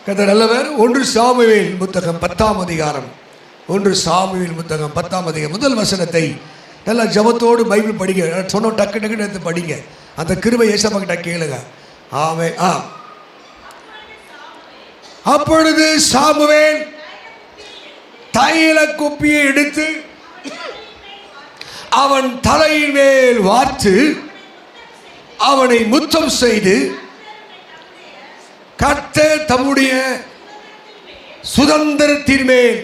கர்த்தர் நல்லவர். 1 சாமுவேல் புத்தகம் 10ஆம் அதிகாரம். 1 சாமுவேல் புத்தகம் 10ஆம் அதிகாரம் முதல் வசனத்தை நல்லா ஜபத்தோடு பைபிள் படிங்க. சொன்ன டக்கு டக்குன்னு எடுத்து படிங்க. அந்த கிருபை ஏசப்பா கிட்ட கேளுங்க. ஆமென். அப்பொழுது சாமுவேல் தைல குப்பியை எடுத்து அவன் தலையின் மேல் வார்த்து அவனை முத்தம் செய்து, கர்த்தர் தம்முடைய சுதந்திரத்தின் மேல்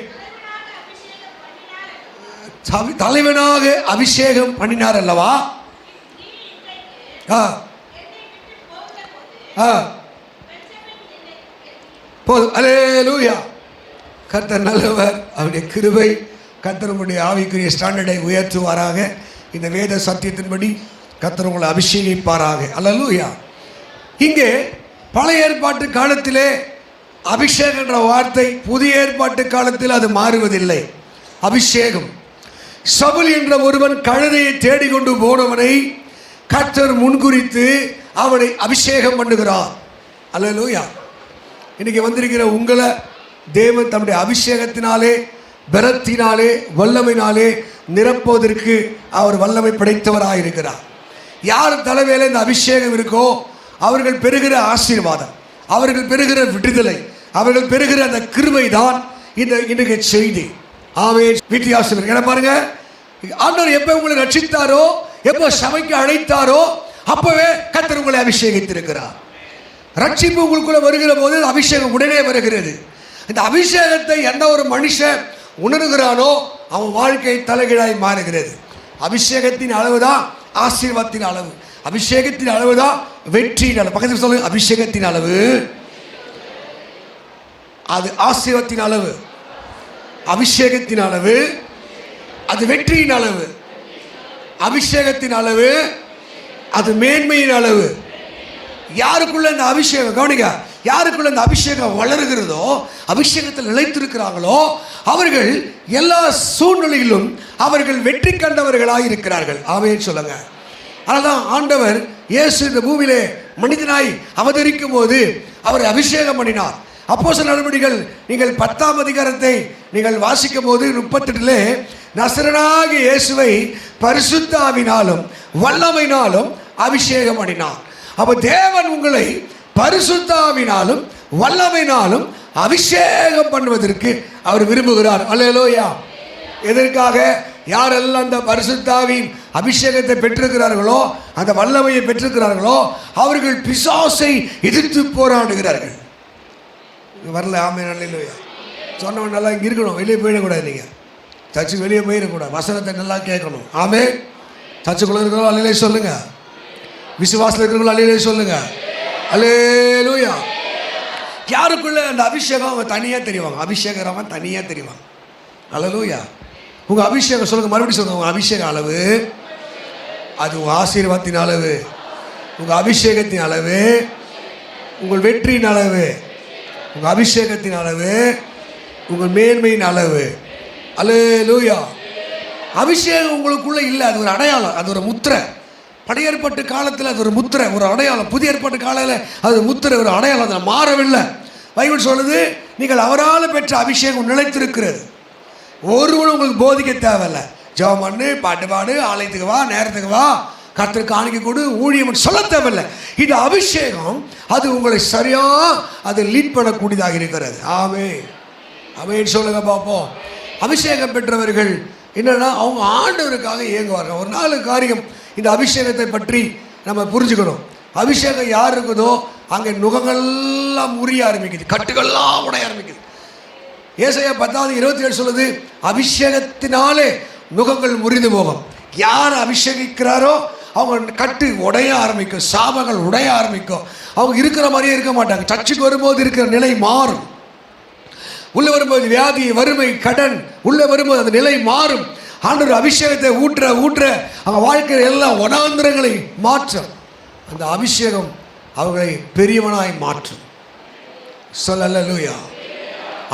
தலைவனாக அபிஷேகம் பண்ணினார் அல்லவா? போதும். அல்லேலூயா. கர்த்தர் நல்லவர். அவருடைய கிருபை கர்த்தருடைய ஆவிக்குரிய ஸ்டாண்டர்டை உயர்த்துவாராக. இந்த வேத சத்தியத்தின்படி கர்த்தர் உங்களை அபிஷேகிப்பாராக. அல்லேலூயா. இங்கே பழைய ஏற்பாட்டு காலத்திலே அபிஷேகம் என்ற வார்த்தை புதிய ஏற்பாட்டு காலத்தில் அது மாறுவதில்லை. அபிஷேகம். சவுல் என்ற ஒருவன் கழுதையை தேடிக்கொண்டு போனவனை கர்த்தர் முன்குறித்து அவனை அபிஷேகம் பண்ணுகிறார். அல்லேலூயா. இன்னைக்கு வந்திருக்கிற உங்களை தேவன் தம்முடைய அபிஷேகத்தினாலே, பலத்தினாலே, வல்லமையினாலே நிரப்புவதற்கு அவர் வல்லமை படைத்தவராக இருக்கிறார். யார் தலைமையில இந்த அபிஷேகம் இருக்கோ அவர்கள் பெறுகிற ஆசீர்வாதம், அவர்கள் பெறுகிற விடுதலை, அவர்கள் பெறுகிற அந்த கிருபை தான் இந்த இன்றைக்கு செய்தி. ஆமென். வித்தியாசம் இருக்கு. என்ன பாருங்க, ஆண்டவர் எப்போ உங்களை ரட்சித்தாரோ, எப்போ சபைக்கு அழைத்தாரோ அப்பவே கர்த்தர் உங்களை அபிஷேகித்திருக்கிறார். ரட்சிப்பு உங்களுக்குள்ள வருகிற போது அபிஷேகம் உடனே வருகிறது. இந்த அபிஷேகத்தை எந்த ஒரு மனுஷன் உணர்கிறானோ அவன் வாழ்க்கை தலைகீழாய் மாறுகிறது. அபிஷேகத்தின் அளவு தான் ஆசீர்வாதத்தின் அளவு. அபிஷேகத்தின் அளவு தான் வெற்றியின் அளவு. பக்கத்தில் சொல்லுங்க, அபிஷேகத்தின் அளவு அது ஆசீர்வாதத்தின் அளவு, அபிஷேகத்தின் அளவு அது வெற்றியின் அளவு, அபிஷேகத்தின் அளவு அது மேன்மையின் அளவு. யாருக்குள்ள இந்த அபிஷேகம், கவனிங்க, யாருக்குள்ள இந்த அபிஷேகம் வளருகிறதோ, அபிஷேகத்தில் நிலைத்திருக்கிறாங்களோ அவர்கள் எல்லா சூழ்நிலையிலும் அவர்கள் வெற்றி கண்டவர்களாக இருக்கிறார்கள். ஆமென் சொல்லுங்க. அதனால்தான் ஆண்டவர் இயேசு இந்த பூமியிலே மனிதனாய் அவதரிக்கும் போது அவர் அபிஷேகம் பண்ணினார். அப்போஸ்தலர் நடவடிக்கைகள் நீங்கள் 10ஆம் அதிகாரத்தை நீங்கள் வாசிக்கும் போது 38 நசரேயனாகிய இயேசுவை பரிசுத்த ஆவியினாலும் வல்லமையினாலும் அபிஷேகம் பண்ணினார். அப்ப தேவன் உங்களை பரிசுத்த ஆவியினாலும் வல்லமையினாலும் அபிஷேகம் பண்ணுவதற்கு அவர் விரும்புகிறார். அல்லேலூயா. எதற்காக? யாரெல்லாம் அந்த பரிசுத்த ஆவியின் அபிஷேகத்தை பெற்றிருக்கிறார்களோ, அந்த வல்லமையை பெற்றிருக்கிறார்களோ அவர்கள் பிசாசை எதிர்த்து போராடுகிறார்கள். வரல. ஆமென். அல்லேலூயா. சொன்னவன் நல்லா இங்கே இருக்கணும், வெளியே போயிடக்கூடாது. நீங்கள் சர்ச்சுக்கு வெளியே போயிடக்கூடாது, வசனத்தை நல்லா கேட்கணும். ஆமென். சர்ச்சுக்குள்ள இருக்கிறவங்க அல்லேலூயா சொல்லுங்க. விசுவாசத்தில் இருக்கிறவங்க அல்லேலூயா சொல்லுங்க. அல்லேலூயா. யாருக்குள்ள அந்த அபிஷேகம் அவன் தனியாக தெரிவாங்க, அபிஷேகம் அவன் தனியாக தெரிவாங்க. அல்லேலூயா. உங்கள் அபிஷேகம் சொல்லுங்க, மறுபடியும் சொல்லுங்க. உங்கள் அபிஷேக அளவு அது உங்கள் ஆசீர்வாதத்தின் அளவு, உங்கள் அபிஷேகத்தின் அளவு உங்கள் வெற்றியின் அளவு, உங்கள் அபிஷேகத்தின் அளவு உங்கள் மேன்மையின் அளவு. அல்லேலூயா. அபிஷேகம் உங்களுக்குள்ள இல்லை, அது ஒரு அடையாளம், அது ஒரு முத்திரை. பழைய ஏற்பாட்டு காலத்தில் அது ஒரு முத்திரை, ஒரு அடையாளம். புதிய ஏற்பாட்டு காலையில் அது முத்திரை, ஒரு அடையாளம், அது மாறவில்லை. பைபிள் சொல்லுது, நீங்கள் அவரால் பெற்ற அபிஷேகம் நிலைத்திருக்கிறது. ஒருவனும் உங்களுக்கு போதிக்க தேவையில்லை. ஜெபம் பண்ணு, பாட்டு பாடு, ஆலயத்துக்கு வா, நேரத்துக்கு வா, கர்த்தருக்கு காணிக்கை கொடு, ஊழியம் சொல்ல தேவையில்லை. இது அபிஷேகம், அது உங்களை சரியா அது லீட் பண்ணக்கூடியதாக இருக்கிறது. ஆமென். ஆமென் சொல்லுங்க பார்ப்போம். அபிஷேகம் பெற்றவர்கள் என்னன்னா அவங்க ஆண்டவருக்காக இயங்குவார்கள். ஒரு 4 காரியம் இந்த அபிஷேகத்தை பற்றி நம்ம புரிஞ்சுக்கணும். அபிஷேகம் யார் இருக்குதோ அங்கே நுகங்கள்லாம் முறிய ஆரம்பிக்குது, கட்டுகள்லாம் உடைய ஆரம்பிக்குது. ஏசாயா 10:27 சொல்லுது, அபிஷேகத்தினாலே நுகங்கள் முறிந்து போகும். யார் அபிஷேகிக்கிறாரோ அவங்க கட்டு உடைய ஆரம்பிக்கும், சாபங்கள் உடைய ஆரம்பிக்கும். அவங்க இருக்கிற மாதிரியே இருக்க மாட்டாங்க. சர்ச்சுக்கு வரும்போது இருக்கிற நிலை மாறும். உள்ளே வரும்போது வியாதி, வறுமை, கடன் உள்ளே வரும்போது அந்த நிலை மாறும். ஆண்டவர் அபிஷேகத்தை ஊற்ற ஊற்ற அவங்க வாழ்க்கையில் எல்லா வனாந்திரங்களை மாற்றும். அந்த அபிஷேகம் அவர்களை பெரியவனாய் மாற்றும். சொல்லல்லேலூயா.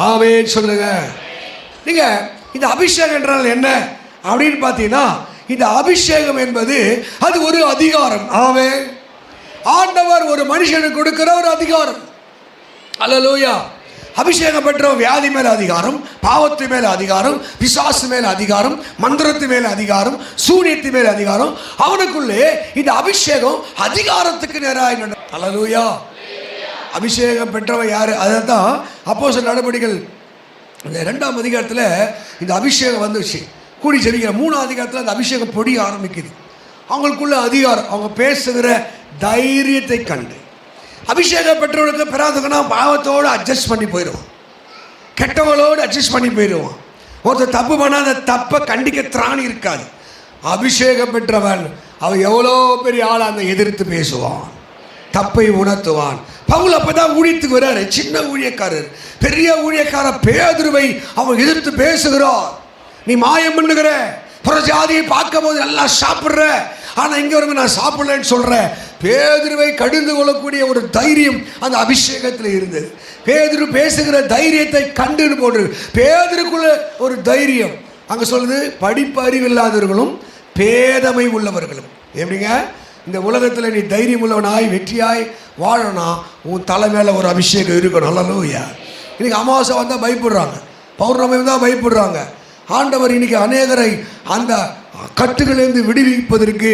ஆமென் சொல்லுங்க. நீங்க இந்த அபிஷேகம் என்றால் என்ன அப்படின்னு பார்த்தீங்கன்னா, இந்த அபிஷேகம் என்பது அது ஒரு அதிகாரம். ஆமென். ஆண்டவர் ஒரு மனுஷனுக்கு கொடுக்கிற ஒரு அதிகாரம். அல்லேலூயா. அபிஷேகம் பெற்றவன் வியாதி மேல அதிகாரம், பாவத்து மேல அதிகாரம், பிசாசு மேல அதிகாரம், மந்திரத்து மேல அதிகாரம், சூனியத்து மேல அதிகாரம். அவனுக்குள்ளே இந்த அபிஷேகம் அதிகாரத்துக்கு நேராக. அல்லேலூயா. அபிஷேகம் பெற்றவன் யாரு? அதான் அப்போஸ்தலர் நடபடிகள் இந்த 2ஆம் அதிகாரத்தில் இந்த அபிஷேகம் வந்துச்சு. கூடி ஜெபிக்கிற 3ஆம் அதிகாரத்தில் அந்த அபிஷேகம் பொடிய ஆரம்பிக்குது. அவங்களுக்குள்ள அதிகாரம், அவங்க பேசுகிற தைரியத்தை கண்டு அபிஷேகம் பெற்றவனுக்கு பிரார்த்தனை பாவத்தோடு அட்ஜஸ்ட் பண்ணி போயிடுவான், கெட்டவளோடு அட்ஜஸ்ட் பண்ணி போயிடுவான். ஒருத்தர் தப்பு பண்ணால் அந்த தப்பை கண்டிக்க திராணி இருக்காது. அபிஷேகம் பெற்றவன் அவன் எவ்வளோ பெரிய ஆள் அந்த எதிர்த்து பேசுவான், தப்பை உணர்த்துவான். பவுல் அப்பதான் ஊழியத்துக்கு வர்றாரு, சின்ன ஊழியக்காரர். பெரிய பேதுருவை பேதுருவை அவன் எதிர்த்து பேசுகிறார். நீ மாயம் பண்ணுகிற, புற ஜாதியை பார்க்கும் போது நல்லா சாப்பிட்ற, ஆனால் இங்கே வரும்போது நான் சாப்பிடலன்னு சொல்கிறேன். பேதுருவை கடிந்து கொள்ளக்கூடிய ஒரு தைரியம் அந்த அபிஷேகத்தில் இருந்தது. பேதுரு பேசுகிற தைரியத்தை கண்டுன்னு போடு. பேதுருக்குள்ள ஒரு தைரியம் அங்கே சொல்லுது, படிப்பு அறிவில்லாதவர்களும் பேதமை உள்ளவர்களும். எப்படிங்க? இந்த உலகத்தில் நீ தைரியம் உள்ளவனாய் வெற்றியாய் வாழனா உன் தலை மேலே ஒரு அபிஷேகம் இருக்கணும். அல்லேலூயா. இன்னைக்கு அமாவாசை வந்தால் பயப்படுறாங்க, பௌர்ணமி வந்தால் பயப்படுறாங்க. ஆண்டவர் இன்னைக்கு அநேகரை அந்த கட்டுகளிலிருந்து விடுவிப்பதற்கு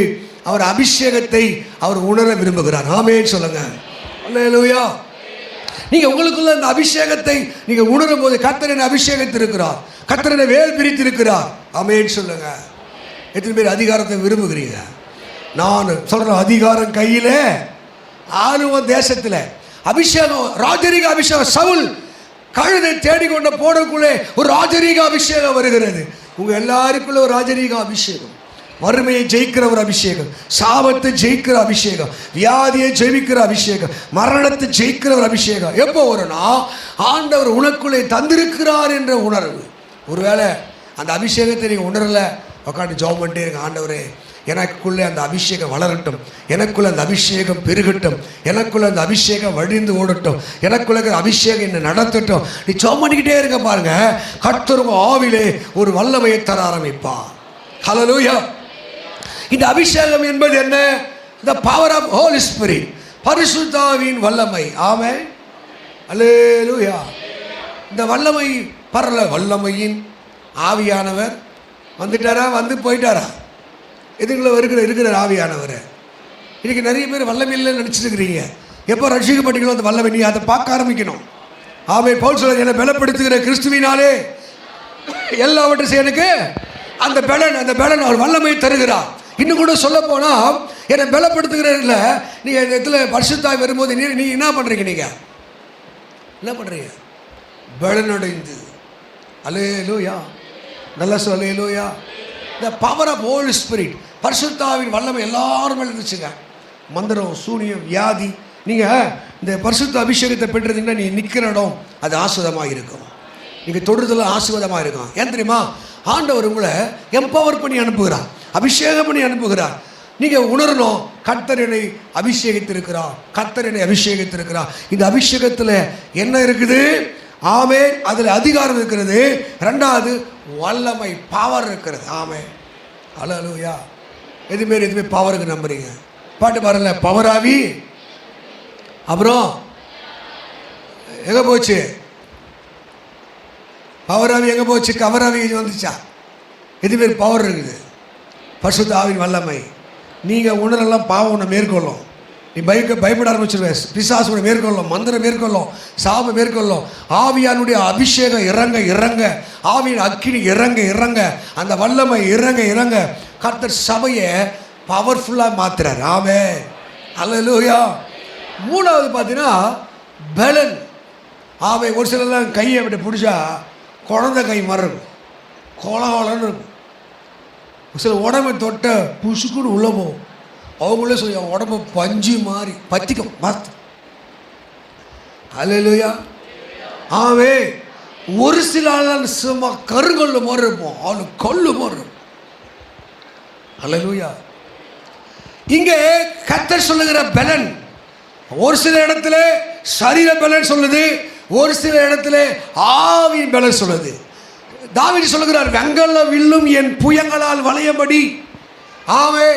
அவர் அபிஷேகத்தை அவர் உணர விரும்புகிறார். ஆமென் சொல்லுங்க. அல்லேலூயா. நீங்க உங்களுக்குள்ள அந்த அபிஷேகத்தை நீங்க உணரும் போது கர்த்தர் என்னை அபிஷேகித்திருக்கிறார், கர்த்தர் என்னை வேல் பிரித்திருக்கிறார். ஆமென் சொல்லுங்க. எத்தனை பேர் அதிகாரத்தை விரும்புகிறீங்க? நான் சொல்றேன், அதிகாரம் கையிலே, ஆளுவன் தேசத்தில் அபிஷேகம், ராஜரீக அபிஷேகம். சவுல் கழுதை தேடிக்கொண்ட போடக்குள்ளே ஒரு ராஜரீக அபிஷேகம் வருகிறது. உங்க எல்லாருக்குள்ள ஒரு ராஜரீக அபிஷேகம், வறுமையை ஜெயிக்கிற ஒரு அபிஷேகம், சாபத்தை ஜெயிக்கிற அபிஷேகம், வியாதியை ஜெயிக்கிற அபிஷேகம், மரணத்தை ஜெயிக்கிற ஒரு அபிஷேகம் எப்போ வரும்னா ஆண்டவர் உனக்குள்ளே தந்திருக்கிறார் என்ற உணர்வு. ஒருவேளை அந்த அபிஷேகத்தை நீங்கள் உணரலை, உட்காந்து ஜெபம் பண்ணிட்டே இருங்க. ஆண்டவரே, எனக்குள்ளே அந்த அபிஷேகம் வளரட்டும், எனக்குள்ள அந்த அபிஷேகம் பெருகட்டும், எனக்குள்ள அந்த அபிஷேகம் வழிந்து ஓடட்டும், எனக்குள்ள அபிஷேகம் என்னை நடத்தட்டும். நீ ஜெபம் பண்ணிக்கிட்டே இருக்க பாருங்க, கர்த்தர் ஆவிலே ஒரு வல்லமையை தர ஆரம்பிப்பார். ஹல்லேலூயா. இந்த அபிஷேகம் என்பது என்ன? the power of Holy Spirit, பரிசுத்த ஆவியின் வல்லமை. ஆமென். அல்லேலூயா. இந்த வல்லமை பரல வல்லமையின் ஆவியானவர் வந்துட்டாரா, வந்து போயிட்டாரா? இதுக்குள்ள இருக்கிற ஆவியானவர். இன்னைக்கு நிறைய பேர் வல்லமை இல்லைன்னு நினச்சிட்டு இருக்கிறீங்க. எப்போ ரட்சிக்கப்பட்டீங்களோ அந்த வல்லமை நீ அதை பார்க்க ஆரம்பிக்கணும். ஆமென். பவுல் சொல்றார், என்னை பலப்படுத்துகிற கிறிஸ்துவினாலே எல்லாவற்றையும் எனக்கு அந்த பலன் அவர் வல்லமை தருகிறார். இன்னும் கூட சொல்ல போனால் என்னை பலப்படுத்துகிறதில்ல, நீங்கள் இந்த இடத்துல பரிசுத்தாய் வரும்போது நீ என்ன பண்ணுறீங்க? நீங்கள் என்ன பண்ணுறீங்க? பலனடைந்து. அல்லேலூயா. நல்லா சொல்ல. அல்லேலூயா. The power of holy spirit, பரிசுத்தாவின் வல்லமை எல்லாரும் இருந்துச்சுங்க. மந்திரம், சூனியம், வியாதி. நீங்கள் இந்த பரிசுத்த அபிஷேகத்தை பெற்றிருந்தீங்கன்னா நீ நிற்கிற இடம் அது ஆசுவதமாக இருக்கும், நீங்கள் தொடுதல் ஆசுவதமாக இருக்கும். ஏன் தெரியுமா? ஆண்டவர் உங்களை எம்பவர் பண்ணி அனுப்புகிறார், அபிஷேகம் பண்ணி அனுப்புகிறார். நீங்கள் உணரணும், கர்த்தர் என்னை அபிஷேகித்திருக்கிறார், கர்த்தர் என்னை அபிஷேகித்திருக்கிறார். இந்த அபிஷேகத்தில் என்ன இருக்குது? ஆமென். அதில் அதிகாரம் இருக்கிறது. ரெண்டாவது வல்லமை, பவர் இருக்கிறது. ஆமென். அல்லேலூயா. எதுவுமே பவருக்கு நம்புறீங்க? பாட்டு பாருங்க, பவராவி. அப்புறம் எங்கே போச்சு? பவராவி எங்கே போச்சு? கவராவி வந்துச்சா? எதுவுமே பவர் இருக்குது. பரிசுத்த ஆவியின் வல்லமை. நீங்கள் உணரெல்லாம் பாவம் உன்னை மேற்கொள்ளும். நீ பயப்பட ஆரம்பிச்சிருவேன். பிசாசு உன்னை மேற்கொள்ளும், மந்திரம் மேற்கொள்ளும், சாபம் மேற்கொள்ளும். ஆவியானுடைய அபிஷேகம் இறங்க, ஆவியின் அக்கினி இறங்க, அந்த வல்லமை இறங்க கர்த்தர் சபையை பவர்ஃபுல்லாக மாத்துறார். ஆமென். அல்லேலூயா. மூணாவது பார்த்தீங்கன்னா பலன். ஆமை. ஒரு சிலர்லாம் கையை அப்படி பிடிச்சா குழந்தை கை மாதிரி இருக்கும், கோலன்னு இருக்கும். சில உடம்பை தொட்ட புசுக்குன்னு உள்ள போகும். அவங்களே சொல்லி உடம்பு பஞ்சு மாதிரி பத்திக்கும் மரத்து. அல்லேலூயா. ஆவே. ஒரு சில ஆள் சும்மா கருங்கொல்லு மாதிரி இருப்போம், அவனு கொல்லு மாதிரி இருக்கும். அல்லேலூயா. இங்கே கர்த்தர் சொல்லுகிற பலன் ஒரு சில இடத்துல சரீர பலன் சொல்லுது, ஒரு சில இடத்துல ஆவியின் பலன் சொல்லுது. தாவீது சொல்லுகிறார், வெங்கல வில்லும் என் புயங்களால் வளையபடி ஆவே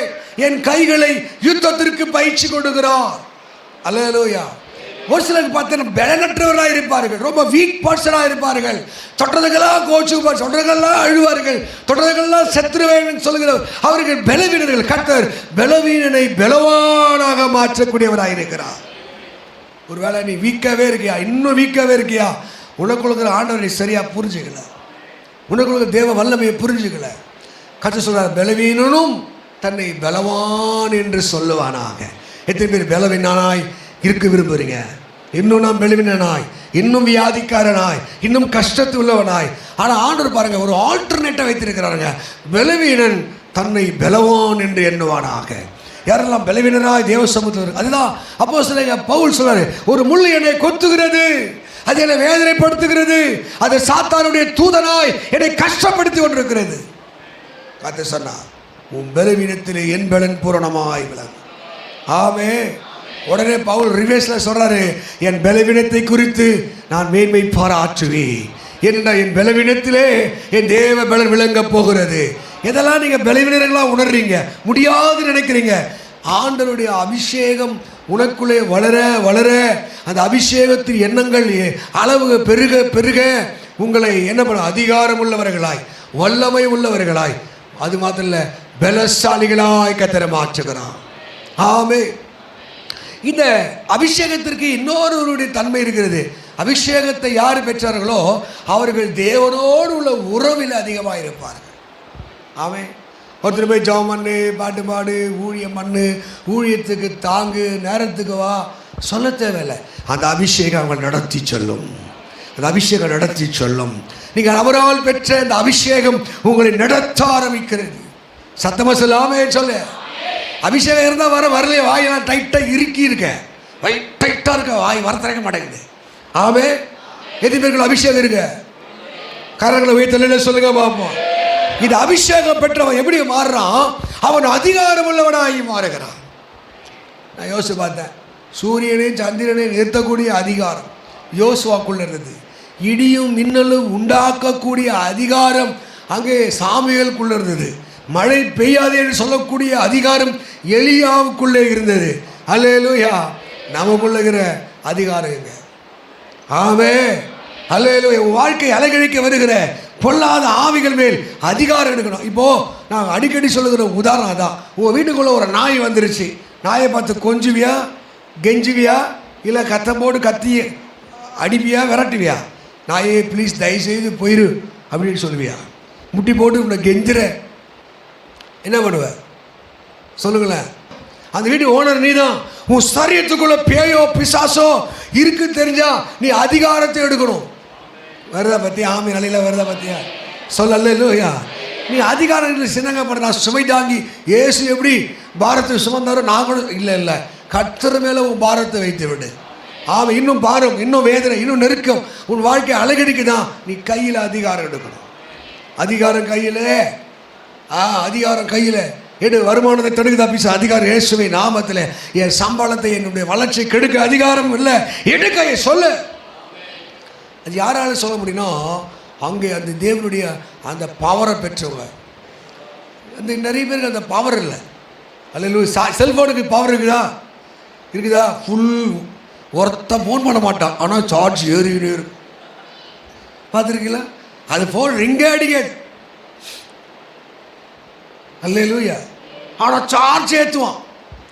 என் கைகளை யுத்தத்திற்கு பயிற்சி கொடுக்கிறார். அல்லேலூயா. ஒரு சிலருக்கு பார்த்தீங்கன்னா பலனற்றவர்களாக இருப்பார்கள், ரொம்ப வீக் பர்சனாக இருப்பார்கள். தொட்டதுக்கெல்லாம் கோச்சுப்பார், தொட்டதுக்கெல்லாம் அழுவார்கள், தொட்டதுக்கெல்லாம் செத்துருவேன் சொல்லுகிற அவர்கள் பலவீனர்கள். கர்த்தர் பலவீனனை பலவானாக மாற்றக்கூடியவராக இருக்கிறார். ஒருவேளை நீ வீக்காகவே இருக்கியா, இன்னும் வீக்காகவே இருக்கியா, உனக்குள்ள ஆண்டவரை சரியாக புரிஞ்சுக்கல, உனக்குள்ள தேவ வல்லமையை புரிஞ்சுக்கல. கர்த்தர் சொல்றார், பலவீனனும் தன்னை பலவான் என்று சொல்லுவானாக. எத்தனை பேர் பலவீனானாய் இருக்க விரும்புகிறீங்க? இன்னும் நான் பலவீனனாய், இன்னும் வியாதிக்காரனாய், இன்னும் கஷ்டத்து உள்ளவனாய். ஆனால் ஆண்டவர் பாருங்க, ஒரு ஆல்டர்னேட்டை வைத்திருக்கிறாருங்க. பலவீனன் தன்னை பலவான் என்று எண்ணுவானாக. யாரெல்லாம் பலவீனராய் தேவ சமூகத்தில், அதுதான் அப்போஸ்தலனாகிய பவுல் சொல்றாரு, ஒரு முள் என்னை கொத்துகிறது, அது என்னை வேதனைப்படுத்துகிறது, அது சாத்தானுடைய தூதனாய் என்னை கஷ்டப்படுத்தி கொண்டிருக்கிறது. கர்த்தர் சொன்னார், உன் பலவீனத்திலே என் பலன் பூரணமாய் விளங்கும். ஆமே. உடனே பவுல் ரிவேர்ஸில் சொல்றாரு, என் பலவீனத்தை குறித்து நான் மேன்மை பாராட்டுவேன். ஏன்னா என் பலவீனத்திலே என் தேவ பலன் விளங்க போகிறது. எதெல்லாம் நீங்கள் பலவீனர்களாக உணர்றீங்க, முடியாது நினைக்கிறீங்க, ஆண்டவருடைய அபிஷேகம் உனக்குள்ளே வளர வளர அந்த அபிஷேகத்தின் எண்ணங்கள் அளவு பெருக பெருக உங்களை என்ன பண்ண, அதிகாரம் உள்ளவர்களாய், வல்லமை உள்ளவர்களாய், அது மாத்திரம் இல்லை பலசாலிகளாய் கர்த்தர் மாற்றுகிறான். ஆமே. இந்த அபிஷேகத்திற்கு இன்னொருவருடைய தன்மை இருக்கிறது. அபிஷேகத்தை யார் பெற்றார்களோ அவர்கள் தேவனோடு உள்ள உறவில் அதிகமாக இருப்பார்கள். ஆமே. ஒருத்தர் போய் ஜெபம் பண்ணு, பாட்டு பாடு, ஊழியம் பண்ணு, ஊழியத்துக்கு தாங்கு, நேரத்துக்கு வா சொல்ல தேவையில்லை. அந்த அபிஷேகம் அவங்க நடத்தி சொல்லும், அந்த அபிஷேகம் நடத்தி சொல்லும். நீங்கள் அவரால் பெற்ற அந்த அபிஷேகம் உங்களை நடத்த ஆரம்பிக்கிறது. சத்தமாக சொல்லாமே சொல்ல. அபிஷேகம் இருந்தால் வரலையே, வாயெல்லாம் டைட்டாக இறுக்கி இருக்கேன், டைட்டாக இருக்க, வாய் வரத்திறக்க மாட்டேங்குது. ஆமே. எத்தனை பேருக்கு அபிஷேகம் இருக்க? கரங்களை வைத்தல சொல்லுங்க பார்ப்போம். இது அபிஷேகம் பெற்றவன் எப்படி மாறுறான்? அவன் அதிகாரம் உள்ளவனாகி மாறுகிறான். நான் யோசிச்சு பார்த்தேன், சூரியனையும் சந்திரனையும் நிறுத்தக்கூடிய அதிகாரம் யோசுவாக்குள்ள இருந்தது. இடியும் மின்னலும் உண்டாக்கக்கூடிய அதிகாரம் அங்கே சாமுவேலுக்குள்ள இருந்தது. மழை பெய்யாது என்று சொல்லக்கூடிய அதிகாரம் எலியாவுக்குள்ளே இருந்தது. அல்லேலூயா. நமக்குள்ள அதிகாரம் எங்க? ஆமே. அல்லேலூயா. வாழ்க்கை அலைகழிக்க வருகிற பொல்லாத ஆவிகள் மேல் அதிகாரம் எடுக்கணும். இப்போது நான் அடிக்கடி சொல்லுகிற உதாரணம் தான். உங்கள் வீட்டுக்குள்ளே ஒரு நாய் வந்துருச்சு. நாயை பார்த்து கொஞ்சுவியா, கெஞ்சுவியா, இல்லை கத்தம்போடு கத்தி அடிப்பியா, விரட்டுவியா? நாயே ப்ளீஸ் தயவுசெய்து போயிரு அப்படின்னு சொல்லுவியா? முட்டி போட்டு உன்னை கெஞ்சுற என்ன பண்ணுவ சொல்லுங்களேன்? அந்த வீட்டு ஓனர் நீ தான். உன் சரீரத்துக்குள்ள பேயோ பிசாசோ இருக்கு தெரிஞ்சா நீ அதிகாரத்தை எடுக்கணும். வருதா பத்தியா? ஆமி நிலையில் வருதா பத்தியா? சொல்லலையா? நீ அதிகாரம் சின்னங்க பண்ண, நான் சுமை தாங்கி ஏசு எப்படி பாரத்தை சுமந்தாரோ நாங்களும் இல்லை இல்லை, கர்த்தர் மேலே உன் பாரத்தை வைத்து விடு. ஆமாம். இன்னும் பாரம், இன்னும் வேதனை, இன்னும் நெருக்கம் உன் வாழ்க்கை அழகடிக்குதான். நீ கையில் அதிகாரம் எடுக்கணும். அதிகாரம் கையில், அதிகாரம் கையில் எடு. வருமானத்தை தடுக்குதா பிசா? அதிகாரம் இயேசுவை நாமத்தில். என் சம்பளத்தை, என்னுடைய வளர்ச்சி கெடுக்க அதிகாரம் இல்லை, எடுக்க சொல்லு. அது யாரால சொல்ல முடியும்னா அங்கே அந்த தேவனுடைய அந்த பவரை பெற்றவங்க. அந்த நிறைய பேருக்கு அந்த பவர் இல்லை. அல்ல செல்ஃபோனுக்கு பவர் இருக்குதா? இருக்குதா? ஃபுல் ஒருத்தன் ஃபோன் பண்ண மாட்டான், ஆனால் சார்ஜ் ஏறிக்கிட்டே இருக்கும். பார்த்துருக்கீங்களா? அது ஃபோன் ரிங்கே அடிக்காது. அல்லேலூயா. ஆனால் சார்ஜ் ஏற்றுவான்.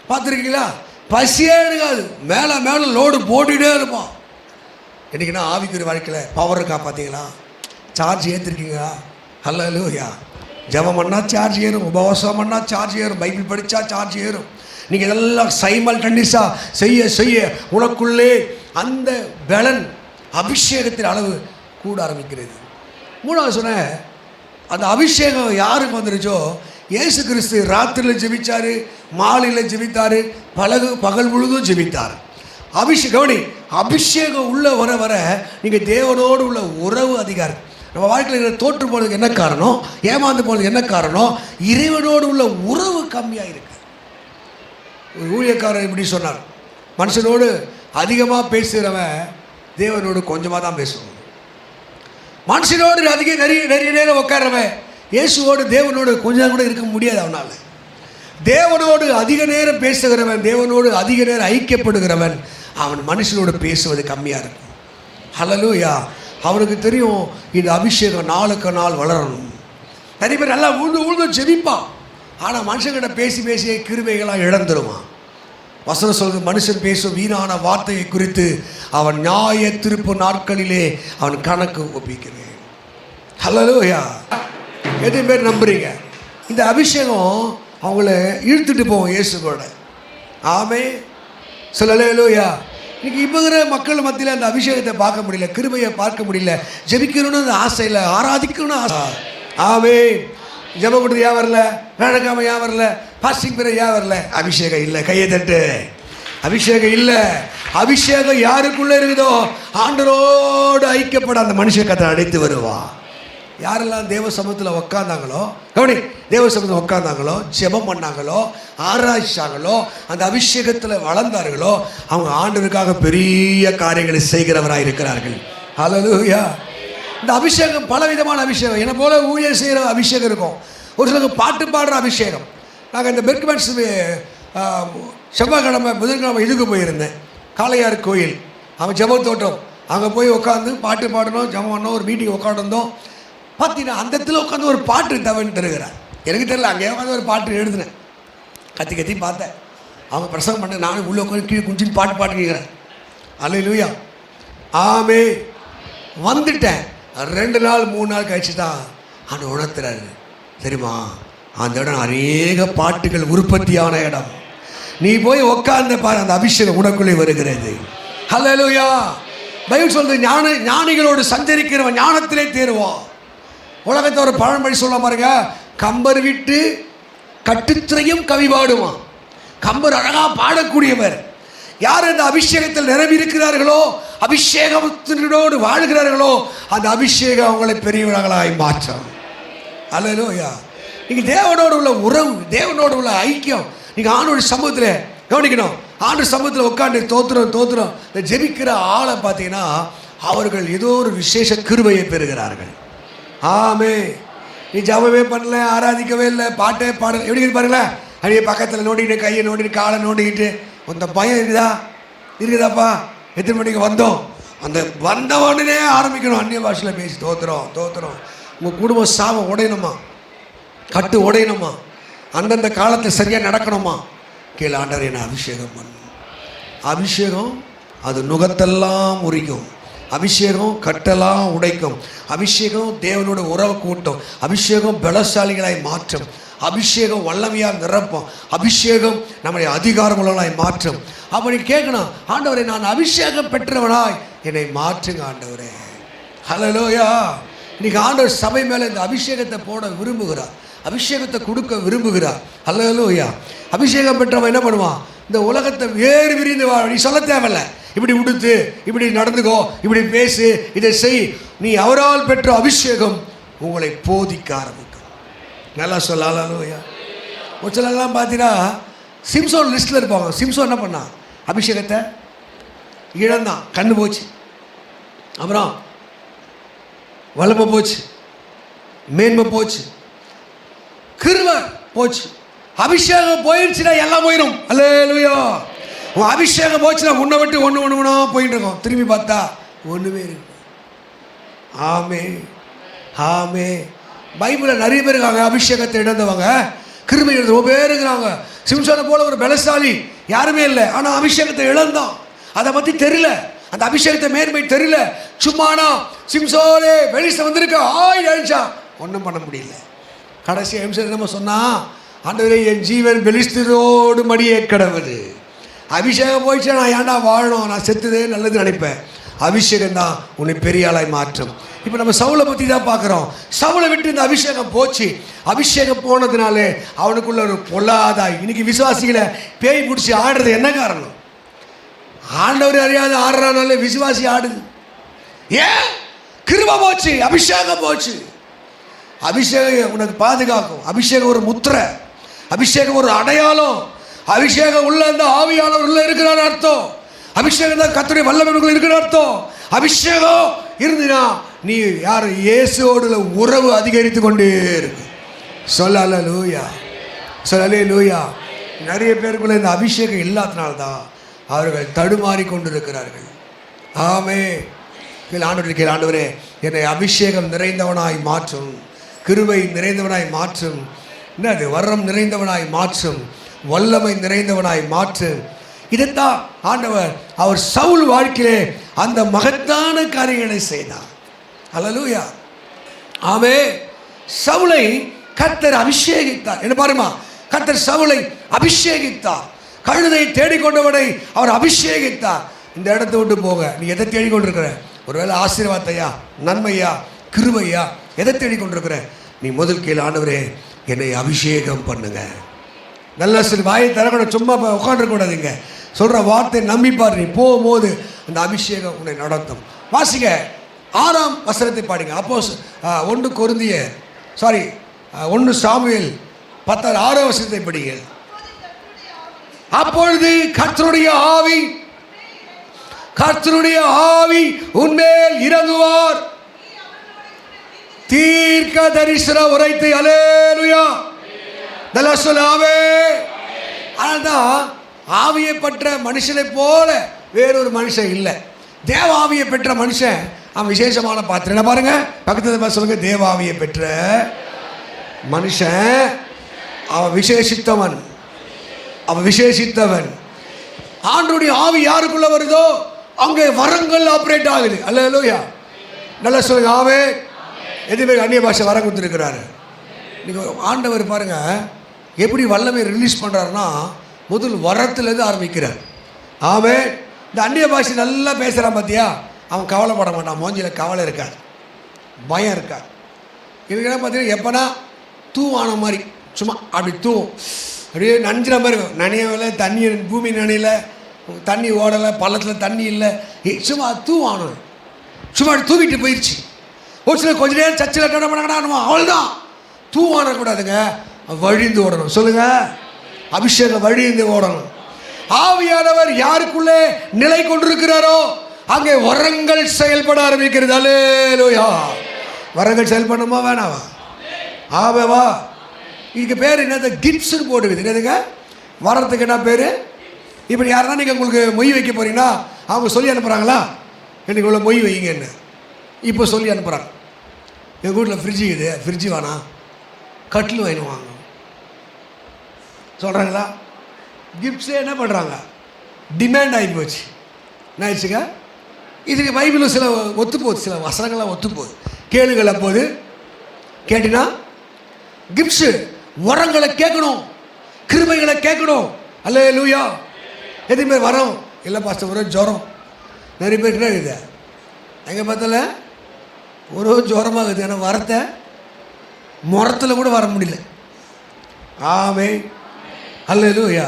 பார்த்துருக்கீங்களா? பசியே எடுக்காது, மேலே மேலே லோடு போட்டுக்கிட்டே இருப்பான். என்றைக்குன்னா ஆவிக்குரிய வாழ்க்கையில் பவர் இருக்கா? பார்த்தீங்களா? சார்ஜ் ஏற்றிருக்கீங்களா? அல்லேலூயா. ஜெபம் பண்ணால் சார்ஜ் ஏறும், உபவாசம் பண்ணால் சார்ஜ் ஏறும், பைபிள் படித்தா சார்ஜ் ஏறும். நீங்கள் இதெல்லாம் சைமல்டேனியஸாக செய்ய செய்ய உனக்குள்ளே அந்த பலன் அபிஷேகத்தின் அளவு கூட ஆரம்பிக்கிறது. மூணாவது சொன்ன அந்த அபிஷேகம் யாருக்கு வந்துருச்சோ, இயேசு கிறிஸ்து ராத்திரியில் ஜெபித்தார், மாலையில் ஜெபித்தார், பகல் முழுதும் ஜெபித்தார். அபிஷேகம் உள்ள வர வர நீங்கள் தேவனோடு உள்ள உறவு அதிகாரம். நம்ம வாழ்க்கையில் தோற்று போனதுக்கு என்ன காரணம்? ஏமாந்து போனதுக்கு என்ன காரணம்? இறைவனோடு உள்ள உறவு கம்மியாக இருக்கு. ஒரு ஊழியக்காரர் இப்படி சொன்னார், மனுஷனோடு அதிகமாக பேசுகிறவன் தேவனோடு கொஞ்சமாக தான் பேசுவான். மனுஷனோடு நிறைய நேரம் உட்கார்றவன் இயேசுவோடு தேவனோடு கொஞ்சம் கூட இருக்க முடியாது அவனால். தேவனோடு அதிக நேரம் பேசுகிறவன், தேவனோடு அதிக நேரம் ஐக்கியப்படுகிறவன், அவன் மனுஷனோடு பேசுவது கம்மியாக இருக்கும். ஹல்லேலூயா. அவனுக்கு தெரியும் இந்த அபிஷேகம் நாளுக்கு நாள் வளரணும். நிறைய பேர் நல்லா உழுந்து ஜெபிப்பான், ஆனால் மனுஷங்கிட்ட பேசி பேசியே கிருபைகளாக இழந்துருவான். வசனம் சொல்றது, மனுஷன் பேசும் வீணான வார்த்தையை குறித்து அவன் நியாய திருப்பு நாட்களிலே அவன் கணக்கு ஒப்பிக்கிறேன். ஹல்லேலூயா. எத்தனை பேர் நம்புறீங்க? இந்த அபிஷேகம் அவங்கள இழுத்துட்டு போவோம் இயேசு கூட. ஆமே சொல்லலேலூயா. இன்னைக்கு இப்போங்கிற மக்கள் மத்தியில் அந்த அபிஷேகத்தை பார்க்க முடியல, கிருபையை பார்க்க முடியல. ஜெபிக்கணும்னு அந்த ஆசை இல்லை, ஆராதிக்கணும்னு ஆசை. ஆமே. ஜெபம் கொடுத்து ஏன் வரல, வேலைக்காம ஏன் வரல, பாஸ்டிங் பிற ஏன் வரல? அபிஷேகம் இல்லை. கையை தட்டு. அபிஷேகம் இல்லை. அபிஷேகம் யாருக்குள்ளே இருக்குதோ ஆண்டவரோடு ஐக்கியப்பட அந்த மனுஷன் கத்தை அழைத்து வருவா. யாரெல்லாம் தேவ சமூகத்தில் உட்காந்தாங்களோ, கவனி, தேவ சமூகத்தில் உட்காந்தாங்களோ, ஜெபம் பண்ணாங்களோ, ஆராய்ச்சாங்களோ, அந்த அபிஷேகத்தில் வளர்ந்தார்களோ, அவங்க ஆண்டவருக்காக பெரிய காரியங்களை செய்கிறவராக இருக்கிறார்கள். ஹல்லேலூயா. இந்த அபிஷேகம் பல விதமான அபிஷேகம். என்னை போல ஊழியர் செய்கிற அபிஷேகம் இருக்கும். ஒரு சிலருக்கு பாட்டு பாடுற அபிஷேகம். நாங்கள் இந்த பெர்க்மென்ட்ஸ் செவ்வாய்க்கிழமை புதன்கிழமை இதுக்கு போயிருந்தேன், காளையார் கோயில். அவன் ஜெப தோட்டம். அங்கே போய் உட்காந்து பாட்டு பாடணும், ஜெபம் பண்ணோம். ஒரு மீட்டிங் உட்காந்துருந்தோம். பார்த்தீங்கன்னா அந்த இடத்துல உட்காந்து ஒரு பாட்டு தவன் தருகிறார். எனக்கு தெரியல, அங்கே உட்காந்து ஒரு பாட்டு எழுதினேன். கத்தி கத்தி பார்த்தேன். அவங்க பிரசங்கம் பண்ண, நானும் உள்ளே உட்காந்து கீழே குஞ்சின்னு பாட்டு பாட்டுக்கிறேன். அல்லேலூயா. ஆமே. வந்துட்டேன். 2 நாள் 3 நாள் கழிச்சு தான் அந்த உணர்த்துறாரு. தெரியுமா, அந்த இடம் அநேக பாட்டுகள் உற்பத்தியான இடம். நீ போய் உட்கார்ந்து பாரு, அந்த அபிஷேகம் உனக்குள்ளே வருகிறது. ஹல்லேலூயா. பைபிள் சொல்றது, ஞானிகளோடு சஞ்சரிக்கிறவன் ஞானத்திலே தேருவான். உலகத்தை ஒரு பழமொழி சொல்ல பாருங்க, கம்பர் விட்டு கட்டுத்திரையும் கவி பாடுவான். கம்பர் அழகா பாடக்கூடியவர். யார் அந்த அபிஷேகத்தில் நிரம்பி இருக்கிறார்களோ, அபிஷேகத்தினோடு வாழ்கிறார்களோ, அந்த அபிஷேகம் அவங்களை பெரியவர்களாய் மாற்றும். அல்லேலூயா. நீங்கள் தேவனோடு உள்ள உறவு, தேவனோடு உள்ள ஐக்கியம், நீங்கள் ஆண்டோட சமூகத்தில் கவனிக்கணும். ஆண்டு சமூகத்தில் உட்காந்து தோத்துறோம் இந்த ஜெபிக்கிற ஆளை பார்த்தீங்கன்னா அவர்கள் ஏதோ ஒரு விசேஷ கிருபையை பெறுகிறார்கள். ஆமே. நீ ஜபமே பண்ணல, ஆராதிக்கவே இல்லை, பாட்டே பாடல, எப்படி பாருங்களேன். அப்படியே பக்கத்தில் நோண்டிக்கிட்டு, கையை நோண்டிட்டு, காலை நோண்டிக்கிட்டு, அந்த பயம் இருக்குதாப்பா? எத்தனை மணிக்கு வந்தோம்? அந்த வந்த உடனே ஆரம்பிக்கணும் அந்நிய பாஷையில் பேசி தோத்துறோம். உங்கள் குடும்பம் சாபம் உடையணுமா, கட்டு உடையணுமா, அந்தந்த காலத்தை சரியாக நடக்கணுமா? கீழே ஆண்டவர் என்ன அபிஷேகம் பண்ணும். அபிஷேகம் அது நுகத்தெல்லாம் உரிக்கும். அபிஷேகம் கட்டெல்லாம் உடைக்கும். அபிஷேகம் தேவனோட உறவு கூட்டும். அபிஷேகம் பலசாலிகளாய் மாற்றும். அபிஷேகம் வல்லமையால் நிரப்பும். அபிஷேகம் நம்முடைய அதிகாரம் உள்ளவனாய் மாற்றும். அப்போ நீ கேட்கணும், ஆண்டவரே நான் அபிஷேகம் பெற்றவனாய் என்னை மாற்றுங்க ஆண்டவரே. ஹல்லேலூயா. இன்னைக்கு ஆண்டவர் சபை மேலே இந்த அபிஷேகத்தை போட விரும்புகிறார், அபிஷேகத்தை கொடுக்க விரும்புகிறார். ஹல்லேலூயா. அபிஷேகம் பெற்றவன் என்ன பண்ணுவான்? இந்த உலகத்தை வேறு விரிந்து நீ சொல்ல தேவையில்லை. இப்படி உடுத்து, இப்படி நடந்துக்கோ, இப்படி பேசு, இதை செய். நீ அவரால் பெற்ற அபிஷேகம் உங்களை போதிக்க ஆரம்பிக்கும். நல்லா சொல்ல. ஹல்லேலூயா. ஒரு சிலர்லாம் பார்த்தீங்கன்னா சிம்சோன் லிஸ்ட்டில் இருப்பாங்க. சிம்சோன் என்ன பண்ணான்? அபிஷேகத்தை இழந்தான், கண்ணு போச்சு, அப்புறம் வல்லமை போச்சு, மேன்மை போச்சு, கிருபை போச்சு. அபிஷேகம் போயிடுச்சுன்னா எல்லாம் போயிடும். அல்லேலூயா. உன் அபிஷேகம் போச்சுன்னா உன்னை விட்டு ஒன்று போயிட்டு இருக்கோம். திரும்பி பார்த்தா ஒன்றுமே இருக்கு. ஆமே ஆமே. பைபிளில் நிறைய பேர் இருக்காங்க அபிஷேகத்தை இழந்தவங்க, கிருபை இழந்த ரொம்ப பேர் இருக்கிறாங்க. சிம்சோனை போல ஒரு பலசாலி யாருமே இல்லை, ஆனால் அபிஷேகத்தை இழந்தான். அதை பற்றி தெரியல, அந்த அபிஷேகத்தை மேன்மை தெரியல. சும்மானா சிம்சோனே வெளிச்சம் வந்திருக்க எழுச்சா ஒன்றும் பண்ண முடியல. கடைசி அம்சம் நம்ம சொன்னா, ஆண்டவரே என் ஜீவன் பெலிஸ்தரோடு மடியே கடவுது. அபிஷேகம் போயிடுச்சா நான் ஏன்டா வாழணும், நான் செத்துதே நல்லது நினைப்பேன். அபிஷேகம் தான் உன்னை பெரிய ஆளாய் மாற்றும். இப்போ நம்ம சவுலை பற்றி தான் பார்க்குறோம். சவுலை விட்டு இந்த அபிஷேகம் போச்சு. அபிஷேகம் போனதுனாலே அவனுக்குள்ள ஒரு பொல்லாதாய். இன்னைக்கு விசுவாசிகளை பேய் பிடிச்சி ஆடுறது என்ன காரணம்? ஆண்டவர் அறியாத ஆடுறனால விசுவாசி ஆடுது. ஏன்? கிருபை போச்சு, அபிஷேகம் போச்சு. அபிஷேகம் உனக்கு பாதுகாக்கும். அபிஷேகம் ஒரு முத்திரை, அபிஷேகம் ஒரு அடையாளம். அபிஷேகம் உள்ள அந்த ஆவியானவர் உள்ள இருக்கிறான்னு அர்த்தம். அபிஷேகம் தான் கர்த்தருடைய வல்லமைக்குள்ள இருக்கிற அர்த்தம். அபிஷேகம் இருந்துனா நீ யார்? இயேசுவோடு உறவு அதிகரித்து கொண்டே இருக்கு. சொல்லலூயா, சொல்லலூயா. நிறைய பேருக்குள்ள இந்த அபிஷேகம் இல்லாதனால்தான் அவர்கள் தடுமாறி கொண்டிருக்கிறார்கள். ஆமே. ஆண்டவரே, ஆண்டவரே என்னை அபிஷேகம் நிறைந்தவனாய் மாற்றும், கிருபை நிறைந்தவனாய் மாற்றும், என்னது வரம் நிறைந்தவனாய் மாற்றும், வல்லமை நிறைந்தவனாய் மாற்றும். இதைத்தான் ஆண்டவர் அவர் சவுல் வாழ்க்கையிலே அந்த மகத்தான காரியங்களை செய்தார். அல்லேலூயா. ஆமே. சவுலை கர்த்தர் அபிஷேகித்தார். என்ன பாருமா, கர்த்தர் சவுலை அபிஷேகித்தார். கழுதை தேடிக்கொண்டவனை அவர் அபிஷேகித்தார். இந்த இடத்தை விட்டு போக நீ எதை தேடிக்கொண்டிருக்கிற? ஒருவேளை ஆசீர்வாதத்தையா, நன்மையா, கிருபையா, எதை தேடிக்கொண்டிருக்கிற? நீ முதல் கேளு, ஆண்டவரே என்னை அபிஷேகம் பண்ணுங்க. நல்ல சில வாயை தரக்கூடாது, சும்மா உட்காந்துருக்கூடாதுங்க. சொல்கிற வார்த்தை நம்பிப்பார். நீ போகும்போது அந்த அபிஷேகம் உன்னை நடத்தும். வாசிங்க 6ஆம் வசனத்தை பாடுங்க. அப்போ 1 சாமுவேல் 6ஆம் வசனத்தை படிங்க. அப்பொழுது கர்த்தருடைய ஆவி உன்மேல் இறங்குவார், தீர்க்க தரிசனம் உரைத்து. அல்லேலூயா. நல்லா சொல்லாவே. அதனால்தான் ஆவியை பெற்ற மனுஷனை போல வேறொரு மனுஷன் இல்லை. தேவ ஆவியை பெற்ற மனுஷன் அவன் விசேஷமான பாத்திரம். என்ன பாருங்க, பக்கத்தில் சொல்லுங்க, தேவாவியை பெற்ற மனுஷன் அவன் விசேஷித்தவன், அவன் விசேஷித்தவன். ஆண்டவருடைய ஆவி யாருக்குள்ள வருதோ அங்கே வரங்கள் ஆப்ரேட் ஆகுது. அல்லேலூயா. நல்லா சொல்லுங்க ஆவே. எதுவுமே அந்நிய பாஷை வரம் கொடுத்துருக்கிறாரு. நீங்கள் ஆண்டவர் பாருங்க எப்படி வல்லமை ரிலீஸ் பண்ணுறாருன்னா முதல் வரத்துலேருந்து ஆரம்பிக்கிறார். ஆவே. இந்த அந்நிய பாஷை நல்லா பேசுகிறான் பார்த்தியா, அவன் கவலைப்பட மாட்டான். மோஞ்சியில் கவலை இருக்காது, பயம் இருக்காது. இதுக்கு என்ன பார்த்தீங்கன்னா எப்போனா தூவான மாதிரி சும்மா அப்படி தூவும், அப்படியே நஞ்சிற மாதிரி. நனையவில்லை, தண்ணி பூமி நனையில, தண்ணி ஓடலை, பள்ளத்தில் தண்ணி இல்லை, சும்மா தூவானு சும்மா தூவிட்டு போயிடுச்சு. ஒரு சில கொஞ்ச நேரம் சர்ச்சில் பண்ணானுமா, அவள்தான் தூவானக்கூடாதுங்க, வழிந்து ஓடணும். சொல்லுங்க, அபிஷேகம் வழிந்து ஓடணும். ஆவியானவர் யாருக்குள்ளே நிலை கொண்டிருக்கிறாரோ அங்கே வரங்கள் செயல்பட ஆரம்பிக்கிறது. அல்லேலூயா. வரங்கள் செயல்படணுமா வேணாவா? ஆவேவா. இதுக்கு பேர் என்னது? கிஃப்ட்ஸ்னு போட்டுக்குது. என்னதுங்க வரத்துக்கு என்ன பேர்? இப்படி யாருன்னா நீங்கள் உங்களுக்கு மொய் வைக்க போறீங்கன்னா அவங்க சொல்லி அனுப்புகிறாங்களா, எனக்கு இவ்வளோ மொய் வைங்க என்ன இப்போ சொல்லி அனுப்புகிறாங்க. எங்கள் வீட்டில் ஃப்ரிட்ஜு இருக்குது, ஃப்ரிட்ஜு வேணாம், கட்டில் வாங்கிடுவாங்க சொல்கிறாங்களா? கிஃப்ட்ஸே என்ன பண்ணுறாங்க, டிமாண்ட் ஆகி போச்சு. என்ன ஆயிடுச்சுங்க? இதுக்கு பைபிளில் சில ஒத்துப்போகுது, சில வசனங்கள்லாம் ஒத்துப்போகுது. கேளுங்கள். அப்போது கேட்டினா கிஃப்ட்ஸு வரங்களை கேட்கணும், கிருபைகளை கேட்கணும். அல்லேலூயா. எதுவுமே வரோம் இல்லை பாஸ்டர், ஒரு ஜுரம் நிறைய பேருக்கு என்ன இருக்குது, எங்கே பார்த்தால ஒரு ஜுரமாகுது. ஏன்னா வரத்தை முறத்தில் கூட வர முடியல. ஆமே. அல்லேலூயா.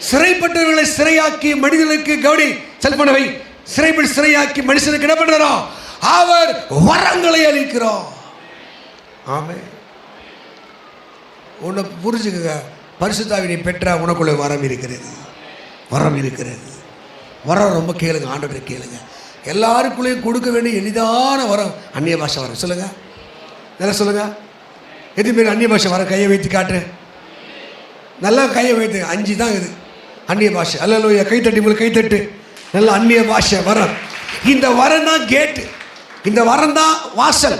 சிறைப்பட்டவர்களை சிறையாக்கி மனிதனுக்கு கவனி செல்பனவை சிறையாக்கி மனுஷனுக்கு என்ன பண்றோம், அவர் வரங்களை அளிக்கிறோம். ஆமே. உன்னை புரிஞ்சுக்க, பரிசுத்தாவினை பெற்ற உனக்குள்ள வரம் இருக்கிறது, வரம் இருக்கிறது. வரம் ரொம்ப கேளுங்க, ஆண்டவரை கேளுங்க. எல்லாருக்குள்ளேயும் கொடுக்க வேண்டிய எளிதான வரம் அந்நிய பாஷை வரம். சொல்லுங்க, நல்லா சொல்லுங்க. எது பேர் அந்நிய பாஷை வரம்? கையை வைத்து காட்டு, நல்லா கையை வைத்து. 5 தான் இது அந்நிய பாஷை. அல்லேலூயா. கைத்தட்டி உங்களுக்கு கைத்தட்டு. நல்ல அந்நிய பாஷை வரம். இந்த வரம் தான் கேட்டு, இந்த வரம் தான் வாசல்.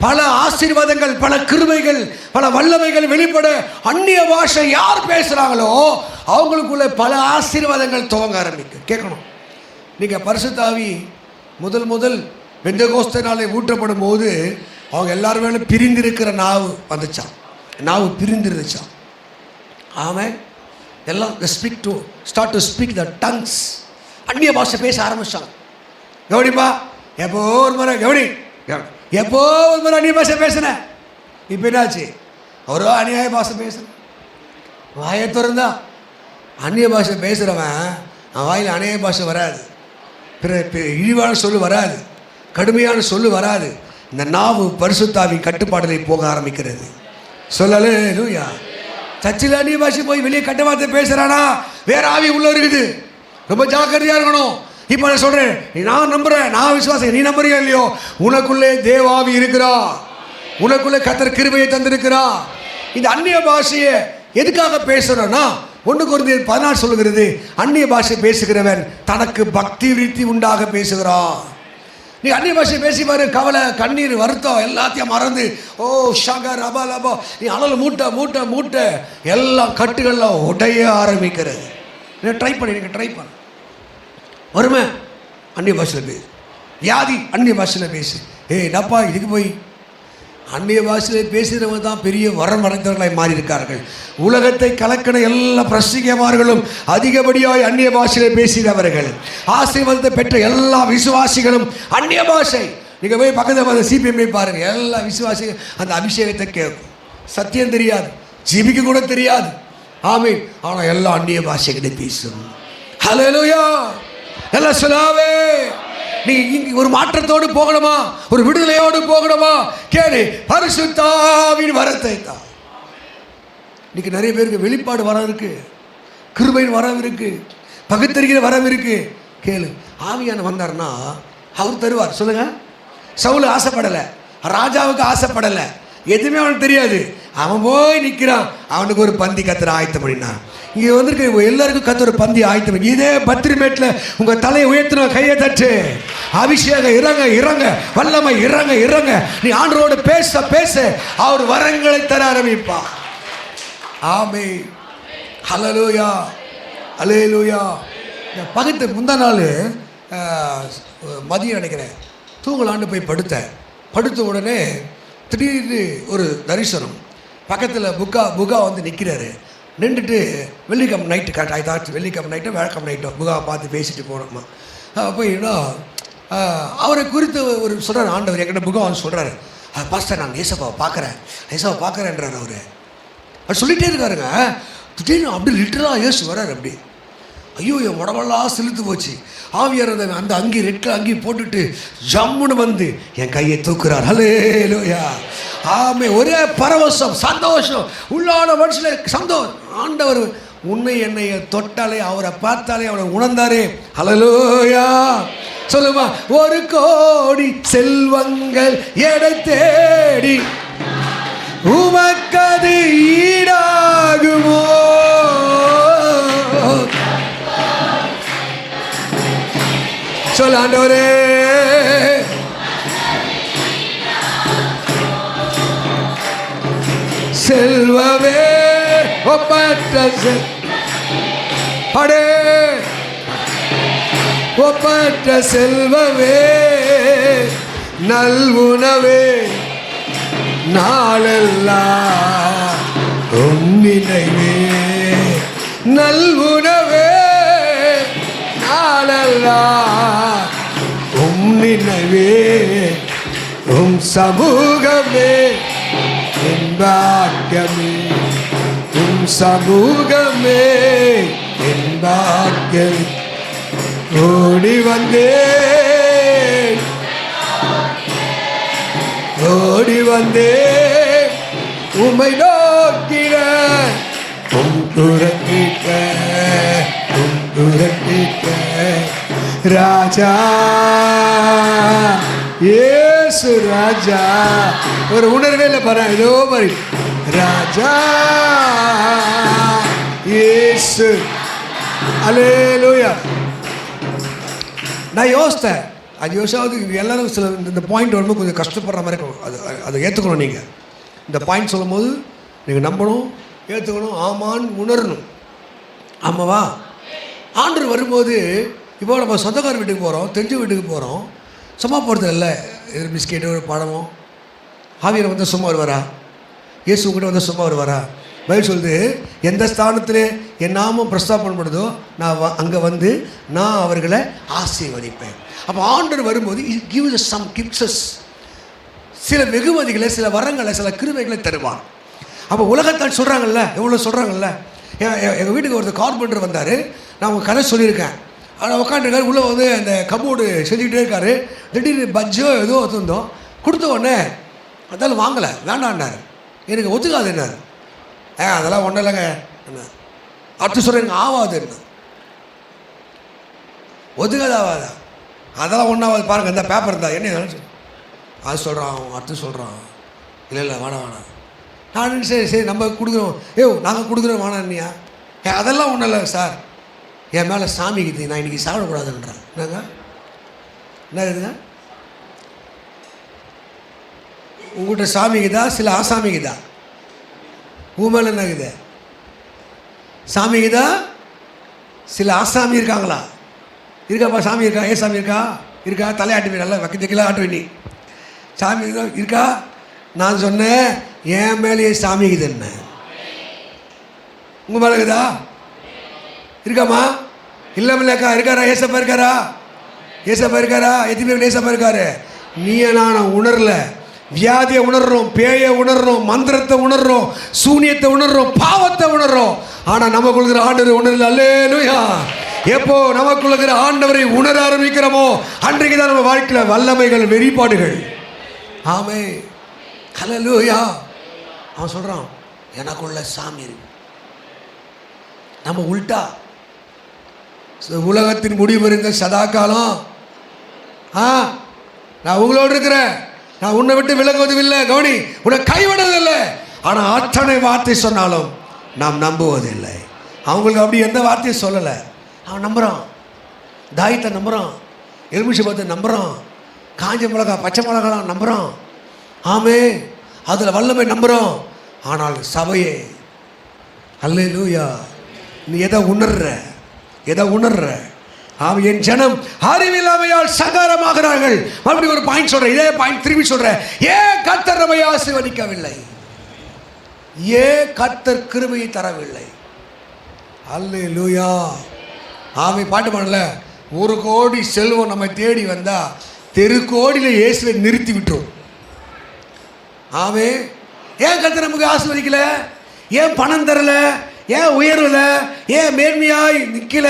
பல ஆசீர்வாதங்கள், பல கிருபைகள், பல வல்லமைகள் வெளிப்பட அந்நிய பாஷை யார் பேசுகிறாங்களோ அவங்களுக்குள்ள பல ஆசீர்வாதங்கள் துவங்க ஆரம்பிக்கும். கேட்கணும். நீங்கள் பரிசுத்த ஆவி முதல் பெந்தெகோஸ்தே நாளை ஊற்றப்படும் போது அவங்க எல்லாருமே பிரிந்திருக்கிற நாவு வந்துச்சான், நாவு பிரிந்திருந்துச்சான். ஆமாம். எல்லாம் start to speak the tongues. அந்நிய பாஷை பேச ஆரம்பிச்சாங்க. கவனிப்பா, எப்போ ஒரு முறை கவனி, எப்போ ஒரு முறை அந்நிய பாஷை பேசுனேன். இப்போ என்னாச்சு, ஒரு அநியாய பாஷை பேசுகிறேன். வாயை திறந்தா அந்நிய பாஷை பேசுகிறவன் அவன் வாயில் அநேக பாஷை வராது, இழிவான சொல்லு வராது, கடுமையான சொல்லு வராது. இந்த நாவு பரிசுத்தாவின் கட்டுப்பாடுகளை போக ஆரம்பிக்கிறது. சொல்லலேலூயா. சர்ச்சில் அந்நிய பாஷை போய் வெளியே கட்ட வார்த்தை பேசுகிறானா வேற ஆவி உள்ள இருக்குது. ரொம்ப ஜாக்கிரதையாக இருக்கணும். இப்போ நான் சொல்கிறேன், நான் நம்புகிறேன், நான் விசுவாசம், நீ நம்புறியா இல்லையோ, உனக்குள்ளே தேவாவி இருக்கிறா, உனக்குள்ளே கர்த்தர் கிருபையை தந்திருக்கிறா. இந்த அந்நிய பாஷையை எதுக்காக பேசுகிறோன்னா 1 கொரிந்தியர் 14 சொல்லுகிறது, அந்நிய பாஷை பேசுகிறவன் தனக்கு பக்தி விருத்தி உண்டாக பேசுகிறான். நீ அந்நிய பாஷை பேசி பாரு, கவலை, கண்ணீர், வருத்தம் எல்லாத்தையும் மறந்து ஓ ஷகர் அபா லபா நீ அனல் மூட்டை மூட்டை மூட்டை எல்லாம் கட்டுகள்லாம் உடைய ஆரம்பிக்கிறது. ட்ரை பண்ண வருமே அந்நிய பாஷையில் பேசு. வியாதி அந்நிய பாஷையில் பேசு. டப்பா இதுக்கு போய் அந்நிய பாஷையில் பேசுகிறவங்க தான் பெரிய வரம் அடைந்தவர்களாய் மாறி இருக்கார்கள். உலகத்தை கலக்கின எல்லா பிரசிங்கமார்களும் அதிகப்படியாய் அந்நிய பாஷையில் பேசினவர்கள். ஆசீர்வாதத்தை பெற்ற எல்லா விசுவாசிகளும் அந்நிய பாஷை. நீங்கள் போய் பக்கத்தில் சிபிஎம் பாருங்கள், எல்லா விசுவாசிகள் அந்த அபிஷேகத்தை கேட்கும். சத்தியம் தெரியாது, ஜீவிக்க கூட தெரியாது, ஆமீன், ஆனால் எல்லாம் அந்நிய பாஷைகளை பேசும். ஹல்லேலூயா. எல்லாம் சொல்லாவே. நீ ஒரு மாற்றத்தோடு போகணுமா, ஒரு விடுதலையோடு போகணுமா, கேளு பரிசுத்த ஆவியின் வரத்தை தான். இன்னைக்கு நிறைய பேருக்கு வெளிப்பாடு வரம் இருக்கு, கிருபையின் வரம் இருக்கு, பகுத்தறிகிற வரம் இருக்கு. கேளு, ஆவியான வந்தார்னா அவர் தருவார். சொல்லுங்க. சவுல் ஆசைப்படலை, ராஜாவுக்கு ஆசைப்படலை, எதுவுமே அவனுக்கு தெரியாது. அவன் போய் நிற்கிறான், அவனுக்கு ஒரு பந்தி கத்துற ஆயத்தம் பண்ணினா. இங்கே வந்திருக்க எல்லாருக்கும் கத்துற பந்தி ஆயத்தம். இதே பத்திரிமேட்டில் உங்கள் தலையை உயர்த்தின கையை தட்டு. அபிஷேகம் இறங்க இறங்க, வல்லமை இறங்க இறங்க. நீ ஆண்டவரோடு பேச பேச அவர் வரங்களை தர ஆரம்பிப்பா. ஆமென். ஹல்லேலூயா ஹல்லேலூயா. பகுத்து முந்தா நாள் மதியம் நினைக்கிறேன் தூங்கலான்னு போய் படுத்த உடனே திடீர்னு ஒரு தரிசனம். பக்கத்தில் புகா வந்து நிற்கிறாரு. நின்றுட்டு வெள்ளிக்கிழமை நைட்டு கரெக்டாக வெள்ளிக்கிழமை நைட்டோ விளக்கம் நைட்டோ புகாவை பார்த்து பேசிட்டு போனோம்மா. அப்போ அவரை குறித்து ஒரு சொல்கிறார் ஆண்டவர் என்கிட்ட. புகா வந்து சொல்கிறாரு, பாஸ்டர் நான் ஏசப்பாவை பார்க்குறேன்றார். அவர் சொல்லிகிட்டே இருக்காருங்க. திடீர்னு அப்படி லிட்டராக ஏசு வர்றார். அப்படி ஐயோ என் உடம்பெல்லாம் செலுத்து போச்சு. ஆவியார் அந்த அங்கி ரெட் கலர் அங்கி போட்டுட்டு ஜம்முன்னு வந்து என் கையை தூக்குறார். ஹல்லேலூயா. ஆமே. ஒரே பரவசம், சந்தோஷம், உள்ளான மனுஷன் சந்தோஷம். ஆண்டவர் உன்னை என்னை தொட்டாலே, அவரை பார்த்தாலே, அவரை உணர்ந்தாரே. ஹல்லேலூயா. சொல்லுமா, 1 கோடி செல்வங்கள் எடை தேடி உமக்கது ஈடாகுமோ? சொல் ஆண்டவரே. செல்வமே ஒப்பற்ற ஒப்பற்ற செல்வமே, நல்வுணவே நாளெல்லாம் உம் நினைவே. நல்வுணவே நாளெல்லாம் உம் நினைவே. உம் சமூகமே என் பாக்கியமே. உம் சமூகமே என் பாக்கியம். ஓடி வந்தேன் உம்மை நோக்கின. உம் துரத்திட்ட ராஜா இயேசு ராஜா. ஒரு உணர்வே இல்லை பாரு, ஏதோ மாதிரி ராஜா இயேசு. அல்லேலூயா. நான் யோசித்தேன், அது யோசிச்சாவது எல்லாரும் சில இந்த பாயிண்ட் வரும்போது கொஞ்சம் கஷ்டப்படுற மாதிரி இருக்கும். அதை ஏற்றுக்கணும். நீங்கள் இந்த பாயிண்ட் சொல்லும் போது நீங்கள் நம்பணும், ஏற்றுக்கணும், ஆமான்னு உணரணும். ஆமாவா? ஆண்டவர் வரும்போது இப்போ நம்ம சொந்தக்கார வீட்டுக்கு போகிறோம், தெரிஞ்ச வீட்டுக்கு போகிறோம், சும்மா போகிறது இல்லை. ஒரு பிஸ்கெட்டு, ஒரு பழமோ. ஆவியரை வந்து சும்மா வருவாரா? இயேசு உங்கள்கிட்ட வந்து சும்மா வருவாரா? பைபிள் சொல்லுது, எந்த ஸ்தானத்தில் என் நாமம் பிரஸ்தாபனப்படுதோ நான் அங்கே வந்து நான் அவர்களை ஆசீர்வதிப்பேன். அப்போ ஆண்டவர் வரும்போது gives some gifts, சில வெகுமதிகளை, சில வரங்களை, சில கிருபைகளை தருவான். அப்போ உலகத்தான் சொல்கிறாங்கல்ல, எவ்வளோ சொல்கிறாங்கல்ல. எங்கள் வீட்டுக்கு ஒருத்தர் கார்பெண்டர் வந்தார். நான் உங்கள் கதை சொல்லியிருக்கேன். ஆனால் உட்காந்துருக்காரு, உள்ளே வந்து அந்த கபோர்டு செஞ்சுக்கிட்டே இருக்காரு. திடீர்னு பஜ்ஜோ ஏதோ ஒத்துந்தோம் கொடுத்த உடனே அதெல்லாம் வாங்கலை, வேண்டான்னாரு. எனக்கு ஒத்துக்காது என்னார். அதெல்லாம் ஒன்றும் இல்லைங்க என்ன அடுத்து சொல்கிறேங்க, ஆகாது என்ன ஒத்துக்காது, ஆகாதா? அதெல்லாம் ஒன்றாவது பாருங்கள். இந்த பேப்பர் இருந்தால் என்ன அது சொல்கிறான், அடுத்து சொல்கிறான். இல்லை வேணாம். நான் சரி நம்ம கொடுக்குறோம், நாங்கள் கொடுக்குறோம் வேணாம். இல்லையா அதெல்லாம் ஒன்றும் இல்லை சார், என் மேலே சாமிக்குது, நான் இன்றைக்கி சாப்பிடக்கூடாதுன்றான். என்னங்க என்ன இருக்குதுங்க? உங்கள்கிட்ட சாமிக்குதா சில ஆசாமிக்குதா? உன் மேலே என்ன இருக்குது? சாமிக்குதா சில ஆசாமி இருக்காங்களா? இருக்காப்பா சாமி இருக்கா? ஏன் சாமி இருக்கா? இருக்கா? தலையாட்டு நல்லா வக்கத்துக்கெல்லாம் ஆட்டு நீ சாமி இருக்கா? நான் சொன்னேன் என் மேலேயே சாமிக்குது. என்ன உங்கள் மேலே இருக்குதா? இருக்காமா? இல்லைக்கா இருக்காரா? ஏசப்பா இருக்காரா? ஏசப்பா இருக்காரா? எத்தனை பேர் ஏசப்பா இருக்காரு? நீயே நான் உணரல. வியாதியை உணர்றோம், பேயை உணர்றோம், மந்திரத்தை உணர்றோம், சூனியத்தை உணர்றோம், பாவத்தை உணர்றோம். ஆனால் நமக்குள்ள ஆண்டவர் உணரல. அல்லேலூயா. எப்போ நமக்குள்ள ஆண்டவரை உணர ஆரம்பிக்கிறோமோ அன்றைக்கு தான் நம்ம வாழ்க்கையில் வல்லமைகள், வெளிப்பாடுகள். ஆமே. அல்லேலூயா. அவன் சொல்கிறான் எனக்குள்ள சாமி இருக்கு. நம்ம உல்டா உலகத்தின் முடிவு இருங்க சதா காலம். நான் உங்களோடு இருக்கிறேன், நான் உன்னை விட்டு விலகுவதில்லை. கவனி, உன்னை கைவிடுவதில்லை. ஆனால் அத்தனை வார்த்தை சொன்னாலும் நாம் நம்புவதில்லை. அவங்களுக்கு அப்படி எந்த வார்த்தையும் சொல்லலை. அவன் நம்புகிறான், தாயத்தை நம்புகிறான், எலுமிச்சை பழத்தை நம்புகிறான், காஞ்ச மிளகா பச்சை மிளகாலாம் நம்புகிறான். ஆமே, அதில் வல்லமை நம்புகிறோம். ஆனால் சபையே அல்லேலூயா, நீ எதை உணர்ற? எதை உணர்ற? அவன் என் ஜனம் அறிவில்லாமையால் சகாரமாகிறார்கள். மறுபடியும் ஒரு பாயிண்ட் சொல்கிறேன், இதே பாயிண்ட் திரும்பி சொல்கிறேன். ஏன் கர்த்தர் நம்மை ஆசீர்வதிக்கவில்லை? ஏன் கர்த்தர் கிருபையை தரவில்லை? அல்லேலூயா. ஆமை பாட்டு பாடல, 1 கோடி செல்வம் நம்ம தேடி வந்தா தெருக்கோடியில் இயேசுவை நிறுத்தி விட்டுரும். ஆமே. ஏன் கர்த்தர் நமக்கு ஆசீர்வதிக்கல? ஏன் பணம் தரல? ஏன் உயர்வில்? ஏன் மேன்மையாய் நிற்கல?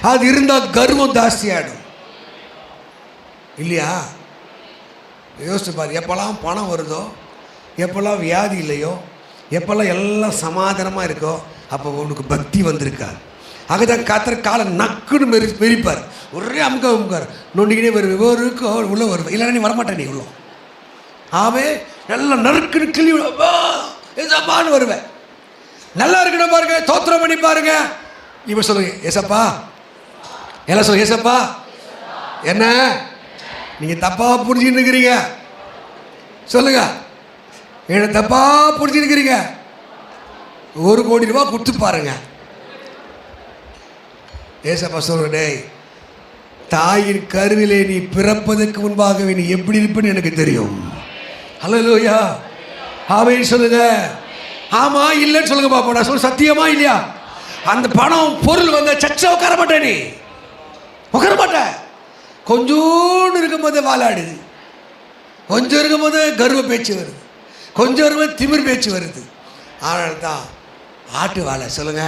அது இருந்தால் கர்வம் ஜாஸ்தியாகிடும் இல்லையா? யோசிச்சு பாரு. எப்போல்லாம் பணம் வருதோ, எப்போல்லாம் வியாதி இல்லையோ, எப்போல்லாம் எல்லாம் சமாதானமாக இருக்கோ, அப்போ உனக்கு பக்தி வந்திருக்கார். அதுதான் கர்த்தர் காலை நக்குன்னு மெரிப்பார். ஒரே அமுக்கார் நொண்டிக்கினே வருவேன், ஒருக்கோ உள்ளே வருவேன். இல்லைன்னா நீ வரமாட்டேன். நீ உள்ள ஆமே நல்லா நறுக்குன்னு கிளி எசப்பான்னு வருவேன். நல்லா இருக்கணும் பாருங்க, தோத்திரம் பண்ணி பாருங்க. இப்போ சொல்லுங்க ஏசப்பா, எல்லாம் சொல்லுங்க ஏசப்பா. என்ன நீங்கள் தப்பாக புரிஞ்சுன்னு இருக்கிறீங்க? சொல்லுங்க, என்ன தப்பாக புரிஞ்சுன்னு இருக்கிறீங்க? 1 கோடி ரூபா கொடுத்து பாருங்க. ஏசப்பா சொல்லுங்க, டேய் தாயின் கருவிலே நீ பிறப்பதற்கு முன்பாகவே நீ எப்படி இருப்பேன்னு எனக்கு தெரியும். அல்லேலூயா. ஆமென் சொல்லுங்க. ஆமா இல்லைன்னு சொல்லுங்க பாப்பா. நான் சொல்ல சத்தியமா இல்லையா? அந்த பணம் பொருள் வந்த சச்சா உட்கார மாட்டேன். நீ உட்கார மாட்டேன். கொஞ்சோண்டு இருக்கும்போது வாலாடுது, கொஞ்சம் இருக்கும்போது கர்வ பேச்சு வருது, கொஞ்சம் இருக்கும்போது திமிர் பேச்சு வருது. ஆனால் தான் ஆட்டு வாழை சொல்லுங்க,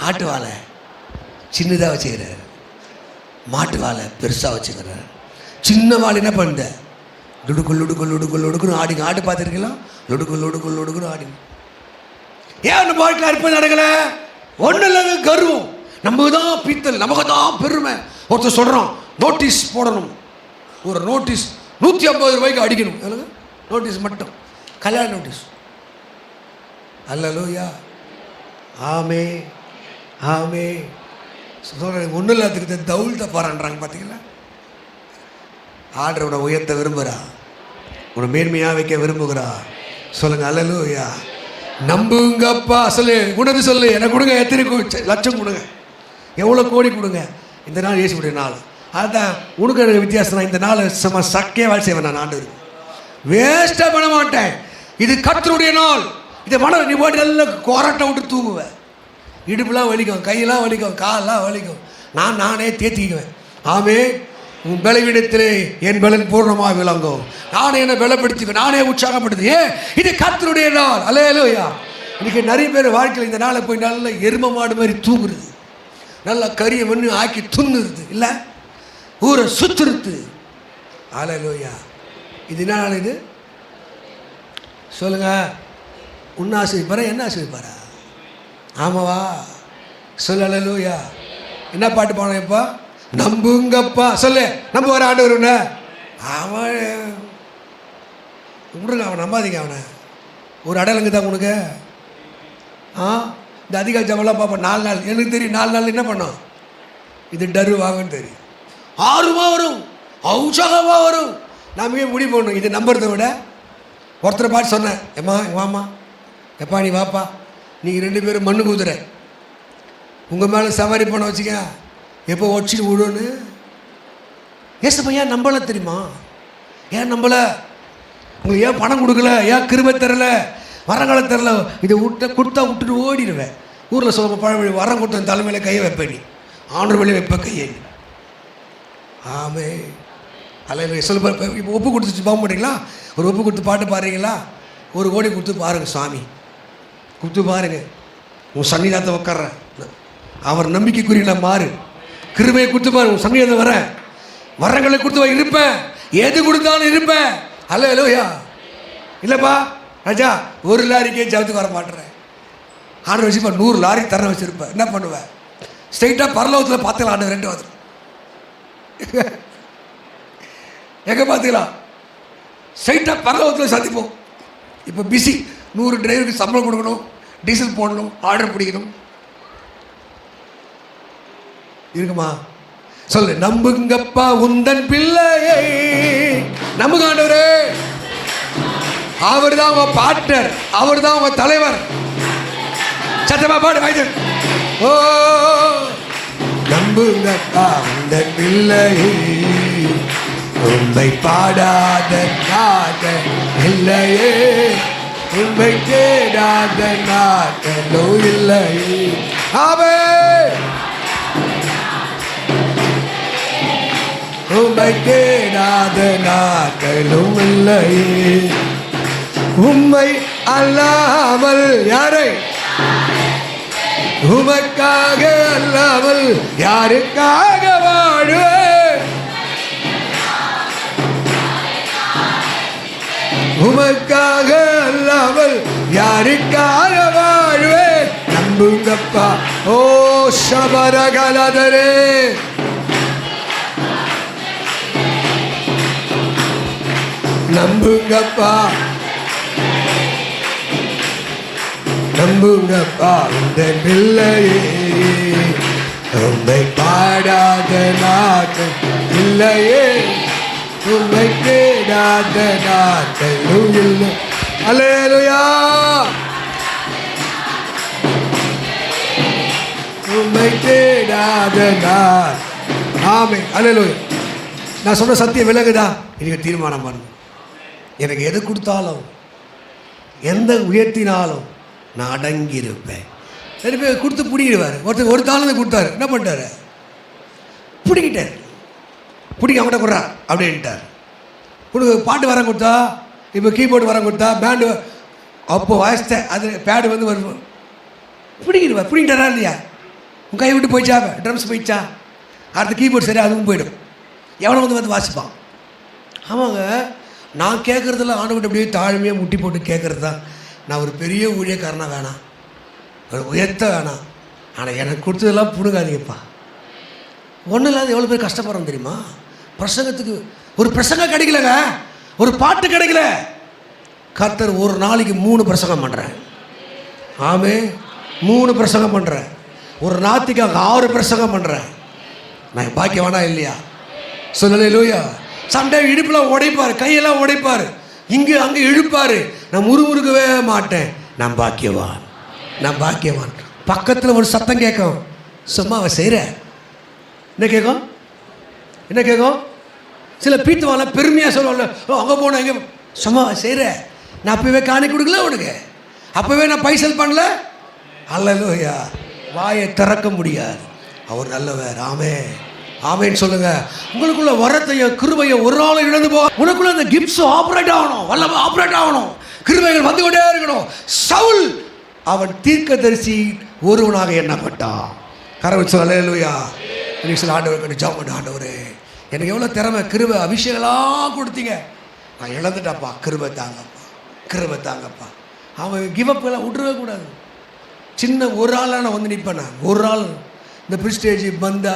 ஆட்டு வாழை சின்னதாக வச்சுக்கிறார், மாட்டு வாழை பெருசாக வச்சுக்கிறார். சின்ன வாழை என்ன பண்ணுத? லுடுக்கு லுடுக்கு லுடுக்கு லுடுக்குன்னு ஆடிங்க. ஆட்டு பார்த்துருக்கீங்களா? லுடுக்கு லுடுக்கு லுடுக்குன்னு ஆடிங்க. ஏன் அந்த வாழ்க்கையில் அற்புதம் நடக்கலை? ஒன்றும் இல்லைங்க, கர்வம். நமக்கு தான் பித்தல், நமக்கு தான் பெருமை. ஒருத்தர் சொல்கிறோம் நோட்டீஸ் போடணும், ஒரு நோட்டீஸ் 150 ரூபாய்க்கு அடிக்கணும். எவ்வளோ நோட்டீஸ் மட்டும், கல்யாண நோட்டீஸ். அல்லேலூயா. ஆமே ஆமே. சொல்கிறேன் ஒன்றும் இல்லாததுக்கு தவுல்த்தை பாருன்றாங்க. பார்த்தீங்களா? ஆண்டவரை உயர்த்த விரும்புகிறா, உன்னை மேன்மையாக வைக்க விரும்புகிறா. சொல்லுங்க அல்லேலூயா. நம்புங்கப்பா. சொல்லு, உணர்ந்து சொல்லு. எனக்கு கொடுங்க, எத்தனை லட்சம் கொடுங்க, எவ்வளோ கோடி கொடுங்க. இந்த நாள் இயேசுடைய நாள். அதுதான் உனக்கு எனக்கு வித்தியாசம். இந்த நாள் சக்கையே வாழ் செய்வேன். நான் ஆண்டவருக்கு வேஸ்ட்டாக பண்ண மாட்டேன். இது கர்த்தருடைய நாள். இதை மன நீ போட்டு நல்லா கோராட்டம் விட்டு தூங்குவேன். இடுப்புலாம் வலிக்கும், கையெல்லாம் வலிக்கும், காலெல்லாம் வலிக்கும். நானே தேத்திக்குவேன். ஆமே. உன் பலவீனத்திலே என் பலன் பூர்ணமாக விளங்கும். நானே என்னை பலப்படுத்திக்குவேன், நானே உற்சாகப்படுத்து. இது கர்த்தருடைய நாள். அல்லேலூயா. இன்னைக்கு நிறைய பேர் வாழ்க்கையில் இந்த நாளை போய் நல்ல எரும மாடு மாதிரி தூங்குறது, நல்லா கறியை மண்ணு ஆக்கி துண்ணுறது, இல்லை ஊரை சுத்துறது. அல்லேலூயா. இது என்ன நாள்? இது சொல்லுங்க. உன்னை ஆசிரிப்பாரா, என்ன ஆசிரிப்பாரா? ஆமாவா? சொல்லு. அல்லேலூயா. என்ன பாட்டு பாடணும் இப்போ? நம்புங்கப்பா. சொல்லு. நம்ப வர ஆண்டவர் உன்னை. அவன் விடுங்க, அவன் நம்பாதீங்க. அவனை ஒரு அடலங்கு தான் உனக்கு. இந்த அதிகார ஜபம்லாம் பார்ப்போம் 4 நாள். எனக்கு தெரியும் 4 நாள் என்ன பண்ணோம், இது டரு வாங்கன்னு தெரியும். ஆர்வமாக வரும், உற்சாகமாக வரும். நாம் ஏன் முடிவு பண்ணணும், இது நம்புறதை விட ஒருத்தரை பார்த்து சொன்னேன், ஏம்மா வாம்மா, எப்பா நீ வாப்பா, நீங்கள் 2 பேரும் மண்ணு குதிரை உங்கள் மேலே சவாரி பண்ண வச்சுக்க, எப்போ ஒடிச்சிட்டு விடுன்னு. ஏசப்பா ஏன் நம்பலை தெரியுமா? ஏன் நம்பலை? உங்களுக்கு ஏன் பணம் கொடுக்கல, ஏன் கிருபை தரல, வரங்களை தரல? இதை கொடுத்தா விட்டுட்டு ஓடிடுவேன். ஊரில் சொல்ல பழமொழி, வரம் கொடுத்த தலைமையில் கையை வைப்ப, நீ ஆண்டர் மேலே வைப்ப கையை. ஆமே அல்ல சொல்ல. இப்போ ஒப்பு கொடுத்துச்சு போக மாட்டீங்களா? ஒரு ஒப்பு கொடுத்து பாட்டு பாடுறீங்களா? 1 கோடி கொடுத்து பாருங்கள் சாமி, கொடுத்து பாருங்கள். உன் சன்னிதானத்தை உட்கார்றேன், அவர் நம்பிக்கைக்குரிய மாறு. கிருபையை கொடுத்து பாரு, உன் சன்னிதானத்தை வரேன், வரங்களை கொடுத்து இருப்பேன், எது கொடுத்தாலும் இருப்பேன். அல்லேலூயா. இல்லைப்பா ராஜா, 1 லாரிக்கே ஜபத்துக்கு வர மாட்டேறேன், ஆண்டவர் வச்சுப்பா 100 லாரி தர வச்சுருப்பேன். என்ன பண்ணுவேன்? ஸ்ட்ரைட்டாக பரலோகத்தில் பார்த்துக்கலாம். ஆண்டவர் 2 வந்துடும். எங்கே பார்த்துக்கலாம்? ஸ்ட்ரைட்டாக பரலோகத்தில் சந்திப்போம். இப்போ பிஸி, 100 டிரைவருக்கு சம்பளம் கொடுக்கணும், டீசல் போடணும், ஆர்டர் பிடிக்கணும். இருக்குமா? சொல்லு, நம்புங்கப்பா உந்தன் பிள்ளையை. நம்புங்க ஆண்டவரே, அவர் தான் உங்க பார்ட்னர், அவர் தான் உங்க தலைவர். சத்தமா பாடு வாய்ஸ். ஓ நம்புங்கப்பா உந்தன் பிள்ளையை, உண்மை பாடாத நாட்கள் இல்லையே, உண்மை தேடாத நாட்களோ இல்லையே. ஆமென். உம்மை தேடாத நாட்களும் இல்லையே, உம்மை அல்லாமல் யாரை, உமக்காக அல்லாமல் யாருக்காக வாழுவேன், உமக்காக அல்லாமல் யாருக்காக வாழுவேன். நம்புங்கப்பா. ஓ சபரகலதரே, நம்புங்கப்பா, நம்புங்கப்பா இந்த பிள்ளையே, உம்மை பாடாத நாட்கள் இல்லையே, உம்மை தேடாத நாட்களும் இல்லை. அல்லேலூயா. உம்மை தேடாத நாள். ஆமென். அல்லேலூயா. நான் சொன்ன சத்தியம் விலகுதா? எனக்கு தீர்மானம் பண்ணு. எனக்கு எது கொடுத்தாலும், எந்த உயர்த்தினாலும் நான் அடங்கி இருப்பேன். 2 பேர் கொடுத்து பிடிக்கிடுவார். ஒருத்தர் ஒரு தாளத்தை கொடுத்தாரு, என்ன பண்ணிட்டாரு? பிடிக்கிட்டார். பிடிக்க அவங்கள்ட்ட கொடுறா அப்படின்ட்டார். உனக்கு பாட்டு வரம் கொடுத்தா, இப்போ கீபோர்டு வரம் கொடுத்தா, பேண்டு அப்போ வாசித்த அது பேடு வந்து வரும், பிடிக்கிடுவார். பிடிக்கிட்டாரா இல்லையா? உன் கை விட்டு போயிடுச்சா, ட்ரம்ஸ் போயிடுச்சா, அடுத்த கீபோர்டு சரி அதுவும் போயிடும். எவனை வந்து வாசிப்பான். ஆமாங்க, நான் கேட்குறதுல ஆண்டவர்கிட்ட அப்படியே தாழ்மையாக முட்டி போட்டு கேட்குறது தான். நான் ஒரு பெரிய ஊழியக்காரனாக வேணாம், ஒரு உயர்த்த வேணாம், ஆனால் எனக்கு கொடுத்ததெல்லாம் பிடுங்காதீங்கப்பா. ஒன்றும் இல்லாத எவ்வளோ பேர் கஷ்டப்படுறோம் தெரியுமா? பிரசங்கத்துக்கு ஒரு பிரசங்கம் கிடைக்கலங்க, ஒரு பாட்டு கிடைக்கல. கர்த்தர் ஒரு நாளைக்கு 3 பிரசங்கம் பண்ணுறேன். ஆமே, 3 பிரசங்கம் பண்ணுறேன். ஒரு நாத்திக்காக 6 பிரசங்கம் பண்ணுறேன். நான் பாக்கியவானா இல்லையா? சொல்லலையா? சம்டைம் இடுப்பில் உடைப்பார், கையெல்லாம் உடைப்பார், இங்கே அங்கே இழுப்பார். நான் முறுமுறுக்கவே மாட்டேன். நான் பாக்கியவான், நான் பாக்கியவான். பக்கத்தில் ஒரு சத்தம் கேட்கும், சும்மா அவன் செய்கிற என்ன கேட்கும், என்ன கேட்கும்? சில பீத்துவால பெருமையாக சொல்லுவாங்க, அங்கே போன இங்கே சும்மா செய்கிற. நான் அப்போவே காணி கொடுக்கல உனக்கு, அப்போவே நான் பைசல் பண்ணல. அல்லேலூயா. வாயை திறக்க முடியாது, அவர் நல்லவர். ஆமே ஆமேன்னு சொல்லுங்க. உங்களுக்குள்ள வரத்தையும் கிருபையும் ஒரு நாளும் இழந்து போக, உனக்குள்ள அந்த கிஃப்ட்ஸ் ஆப்ரேட் ஆகணும், வல்லமை ஆப்ரேட் ஆகணும், கிருபைகள் வந்து கொண்டே இருக்கணும். சவுல் அவன் தீர்க்கதரிசி ஒருவனாக எண்ணப்பட்டான். கரவச்சு அல்லேலூயா. சில ஆண்டவர் ஜாம் பண்ண, ஆண்டவரே எனக்கு எவ்வளோ திறமை, கிருபை அபிஷேகம்லாம் கொடுத்தீங்க, நான் இழந்துட்டாப்பா, கிருபை தாங்கப்பா, கிருபை தாங்கப்பா. அவன் கிவ் எல்லாம் விட்டுறவே கூடாது. சின்ன ஒரு ஆளாக நான் வந்து நிற்பேன். நான் ஒரு ஆள் இந்த பிரிஸ்டேஜ் பந்தா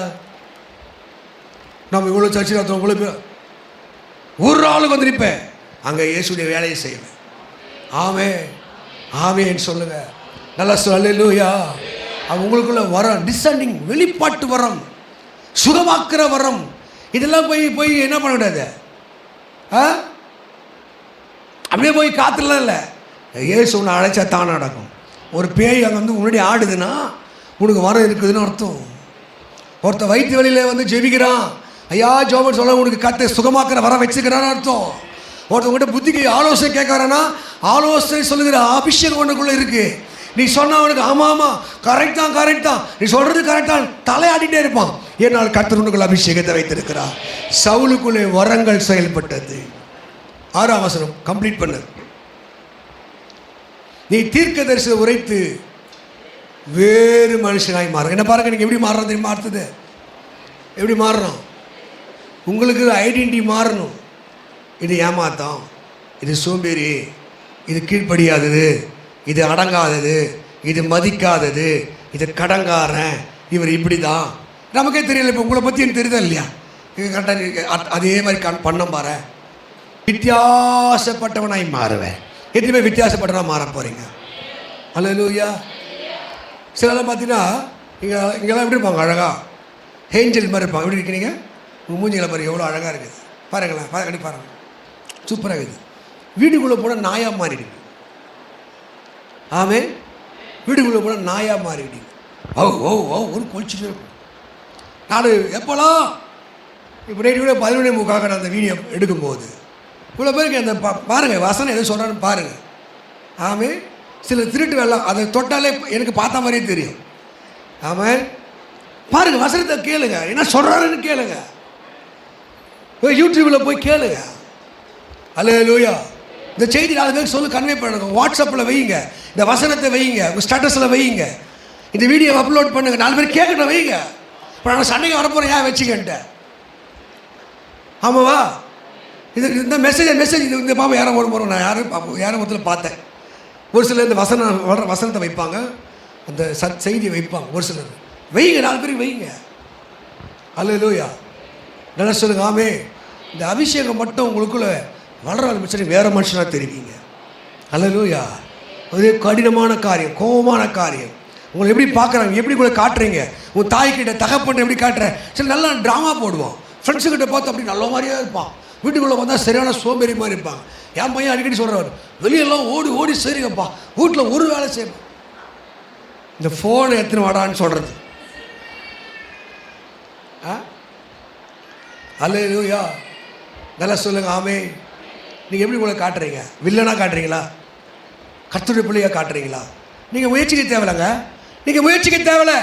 நம்ம இவ்வளோ சர்ச்சை நடத்துவோம், ஒரு ஆளுக்கு வந்து நிற்பேன், அங்கே இயேசுடைய வேலையை செய்வேன். ஆமே ஆமேன்னு சொல்லுங்கள். நல்லா சொல் அல்லேலூயா. உங்களுக்குள்ள வரம், டிசெண்டிங் வெளிப்பாட்டு வரம், சுகமாக்குற வரம், இதெல்லாம் போய் போய் என்ன பண்ண கூடாது. அப்படியே போய் காத்துலாம் இல்லை. ஏசு உன்னை அழைச்சா தான் நடக்கும். ஒரு பேய் அங்கே வந்து முன்னாடி ஆடுதுன்னா உனக்கு வரம் இருக்குதுன்னு அர்த்தம். ஒருத்த வயிற்று வழியில் வந்து ஜெபிக்கிறான், ஐயா ஜோபன் சொல்ல உனக்கு கத்தை சுகமாக்குற வர வச்சுக்கிறான்னு அர்த்தம். ஒருத்தவங்கிட்ட புத்திக்கு ஆலோசனை கேட்கறான்னா ஆலோசனை சொல்லுகிற அபிஷேகம் ஒன்றுக்குள்ளே இருக்குது. நீ சொன்ன அவனுக்கு ஆமாம் ஆமாம் கரெக்ட் தான், நீ சொல்கிறது கரெக்ட் தான் தலையாடிட்டே இருப்பான். ஏன்னால் கர்த்தர் உனக்குள்ள அபிஷேகத்தை வைத்திருக்கிறார். சவுலுக்குள்ளே வரங்கள் செயல்பட்டது. 6ஆம் வசனம் கம்ப்ளீட் பண்ணு. நீ தீர்க்க தரிசனம் உரைத்து வேறு மனுஷனாய் மாறும். என்ன பாருங்க, நீங்கள் எப்படி மாறுறது தெரியுமா? அடுத்தது எப்படி மாறணும்? உங்களுக்கு ஐடென்டிட்டி மாறணும். இது ஏமாத்தம், இது சோம்பேறி, இது கீழ்ப்படியாதது, இது அடங்காதது, இது மதிக்காதது, இது கடங்காரன், இவர் இப்படி தான். நமக்கே தெரியல. இப்போ உங்களை பற்றி எனக்கு தெரியுதா இல்லையா? கரெக்டாக அதே மாதிரி பண்ண பாரு. வித்தியாசப்பட்டவனாய் மாறுவேன். எதுவுமே வித்தியாசப்பட்டவனாக மாற போகிறீங்க. அல்லேலூயா. சிலலாம் பார்த்தீங்கன்னா இங்கெல்லாம் எப்படி இருப்பாங்க? அழகாக ஏஞ்சல் மாதிரி இருப்பாங்க. எப்படி இருக்கிறீங்க? உங்கள் மூஞ்சிகளை பாருங்க, எவ்வளோ அழகாக இருக்குது பாருங்களேன். பாருங்கள், சூப்பராக இருக்குது. வீட்டுக்குள்ளே போனால் நாயாக மாறிடுங்க. ஆமே, வீட்டுக்குள்ளே போனால் நாயாக மாறிடுங்க. ஒரு கொலிச்சுட்டு இருக்கும். நான் எப்போலாம் இப்போ நைட்டு கூட 11:45 நான் அந்த வீடியோ எடுக்கும்போது இவ்வளோ பேருக்கு அந்த பாருங்கள் வசனம் எதை சொல்கிறான்னு பாருங்கள். ஆமே, சில திருட்டு வேலை அதை தொட்டாலே எனக்கு பார்த்த மாதிரியே தெரியும். ஆமாம், பாருங்கள், வசனத்தை கேளுங்க, என்ன சொல்கிறாருன்னு கேளுங்க. யூடியூப்பில் போய் கேளுங்க. அல்லேலூயா. இந்த செய்தி 4 பேருக்கு சொல்லு, கன்வே பண்ணுங்க. வாட்ஸ்அப்பில் வையுங்க, இந்த வசனத்தை வையுங்க, உங்கள் ஸ்டேட்டஸில் வையுங்க, இந்த வீடியோவை அப்லோட் பண்ணுங்கள், 4 பேர் கேட்கணும் வையுங்க. இப்போ நான் சண்டைக்கு வரப்போகிறேன், ஏன் வச்சுக்கிட்டேன்? ஆமாவா? இந்த மெசேஜ் இது இந்த பாப்பா யாரும் போகிறோம். நான் யாரும் மொத்தத்தில் பார்த்தேன். ஒரு சிலர் இந்த வசனத்தை வைப்பாங்க, அந்த செய்தியை வைப்பாங்க. ஒரு சிலர் வைங்க, 4 பேருக்கு வைங்க. அல்லேலூயா. நல்லா சொல்லுங்க. ஆமே, இந்த அபிஷேகம் மட்டும் உங்களுக்குள்ள வளர ஆரம்பிச்சு வேறு மனுஷனாக தெரிவிங்க. அல்லேலூயா. அதே கடினமான காரியம், கோபமான காரியம். உங்களை எப்படி பார்க்குறாங்க, எப்படி கூட காட்டுறீங்க, உங்கள் தாய்கிட்ட தகப்பன் எப்படி காட்டுறேன். சரி, நல்லா ட்ராமா போடுவோம். ஃப்ரெண்ட்ஸுக்கிட்ட பார்த்து அப்படி நல்ல மாதிரியே இருப்பான். வீட்டுக்குள்ளே வந்தால் சரியான சோம்பேறி மாதிரி இருப்பாங்க. என் பையன் அடிக்கடி சொல்கிறவர், வெளியெல்லாம் ஓடி சரிங்கப்பா, வீட்டில் ஒரு வேலை செய்யணும். இந்த ஃபோனை எத்தனை வாடான்னு சொல்கிறது. அல்லேலூயா. நல்லா சொல்லுங்க. ஆமே, நீங்கள் எப்படி உங்களை காட்டுறீங்க? வில்லனாக காட்டுறீங்களா, கர்த்தருடைய பிள்ளையாக காட்டுறீங்களா? நீங்கள் முயற்சிக்க தேவையில்லைங்க. நீங்கள் முயற்சிக்க தேவையில்லை.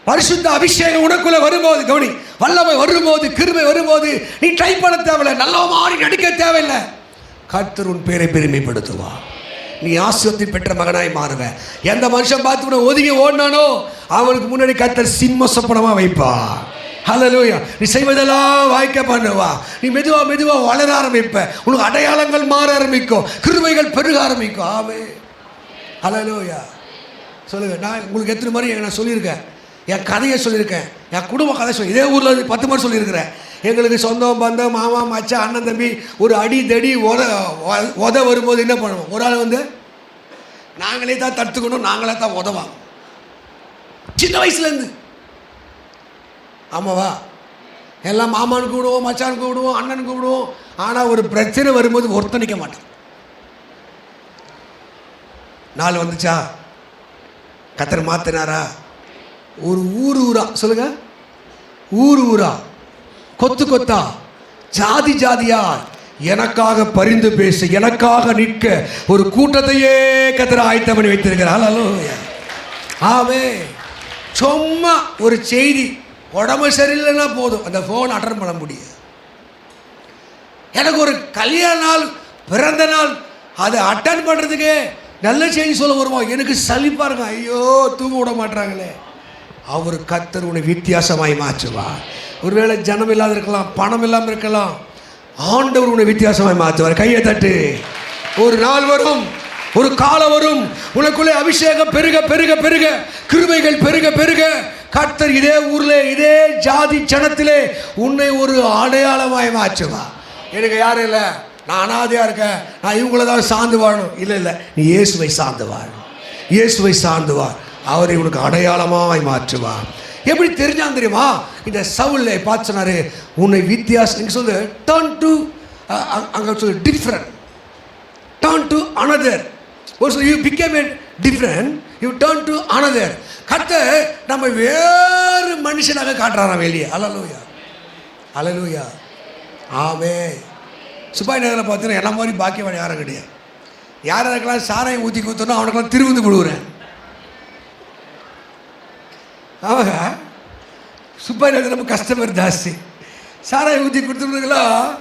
பரிசுத்த அபிஷேகம் உனக்குள்ளே வரும்போது, கவனி, வல்லமை வரும்போது, கிருபை வரும்போது நீ ட்ரை பண்ண தேவையில்லை, நல்ல மாதிரி நடிக்க தேவையில்லை. கர்த்தர் உன் பேரை பெருமைப்படுத்துவா. நீ ஆசீர்வாதத்தை பெற்ற மகனாய் மாறுவேன். எந்த மனுஷன் பார்த்து ஒதுங்கி ஓடினானோ அவனுக்கு முன்னாடி கர்த்தர் சிம்ம சொப்பனமாக வைப்பா. ஹல்லேலூயா. நீ செய்வதெல்லாம் வாய்க்க பண்ணுவா. நீ மெதுவாக வளர ஆரம்பிப்ப. உனக்கு அடையாளங்கள் மாற ஆரம்பிக்கும், கிருபைகள் பெருக ஆரம்பிக்கும். ஆமே, ஹல்லேலூயா. சொல்லுங்கள். நான் உங்களுக்கு எத்தனை மாதிரி நான் சொல்லியிருக்கேன், என் கதையை சொல்லியிருக்கேன், என் குடும்ப கதை சொல்லி இதே ஊரில் 10 மாதிரி சொல்லியிருக்கிறேன். எங்களுக்கு சொந்தம் பந்தம் மாமா மச்சான் அண்ணன் தம்பி ஒரு அடி தடி உத வரும்போது என்ன பண்ணுவோம்? ஒரு ஆள் வந்து நாங்களே தான் தடுத்துக்கணும், நாங்களே தான் உதவாங்க சின்ன வயசுலேருந்து. ஆமாவா? எல்லாம் மாமானுக்கு கூப்பிடுவோம், மச்சானுக்கு கூப்பிடுவோம், அண்ணனுக்கு கூப்பிடுவோம். ஆனால் ஒரு பிரச்சனை வரும்போது ஒருத்தன் நிற்க மாட்டான். நாள் வந்துச்சா, கர்த்தர் மாற்றினாரா? ஒரு ஊரா சொல்லுங்க, ஊரா கொத்தா ஜாதியா எனக்காக பரிந்து பேச, எனக்காக நிற்க ஒரு கூட்டத்தையே கர்த்தர் ஆயத்தம் பண்ணி வைத்திருக்கிறார். அல்லேலூயா. ஆமே, சும்மா ஒரு செய்தி உடம்பு சரியில்லைன்னா போதும், அந்த ஃபோன் அட்டன் பண்ண முடியும். எனக்கு ஒரு கல்யாண நாள், பிறந்த நாள், அதை அட்டன் பண்ணுறதுக்கு நல்ல செய்தி சொல்ல வருவோம். எனக்கு சலிப்பாக இருக்கும், ஐயோ தூங்க விட மாட்டாங்களே. அவர் கர்த்தர் உன்னை வித்தியாசமாய் மாற்றுவார். ஒருவேளை ஜனம் இல்லாத இருக்கலாம், பணம் இல்லாமல் இருக்கலாம், ஆண்டவர் உன்னை வித்தியாசமாய் மாற்றுவார். கையை தட்டு. ஒரு நாள் வரும், ஒரு காலம் வரும், உனக்குள்ளே அபிஷேகம் பெருக பெருக பெருக, கிருபைகள் பெருக பெருக, கர்த்தர் இதே ஊரில் இதே ஜாதி ஜனத்திலே உன்னை ஒரு அடையாளமாய் மாற்றுவார். எனக்கு யாரும் இல்லை, நான் அனாதையாக இருக்கேன், நான் இவங்கள தான் சார்ந்து வாழணும். இல்லை, நீ இயேசுவை சார்ந்து வாழணும். இயேசுவை சார்ந்து வா, அவரை உனக்கு அடையாளமாய் மாற்றுவார். எப்படி தெரிஞ்சான் தெரியுமா? இந்த சவுலை பார்த்து சொன்னாரு, உன்னை வித்தியாசம் நீங்க சொல்லு டர்ன் டு அங்கே சொல்லு டிஃப்ரெண்ட், டர்ன் டு அனதர். ஒரு you became a different, you turn to another. கர்த்தர் நம்ம வேறு மனுஷனாக காட்டுறாராம் வெளியே. அல்லேலூயா, அல்லேலூயா, ஆமென். சுபாய் நகரில் பார்த்தீங்கன்னா என்ன மாதிரி பாக்கியவான் யாரும் கிடையாது. யாருக்கெல்லாம் சாராயம் ஊற்றி கொடுத்தோன்னா அவனுக்கெல்லாம் திருவிந்து கொடுக்குறேன். அவங்க சுப்பாய் நகர் நம்ம கஸ்டமர் ஜாஸ்தி, சாராயம் ஊற்றி கொடுத்துருக்கலாம்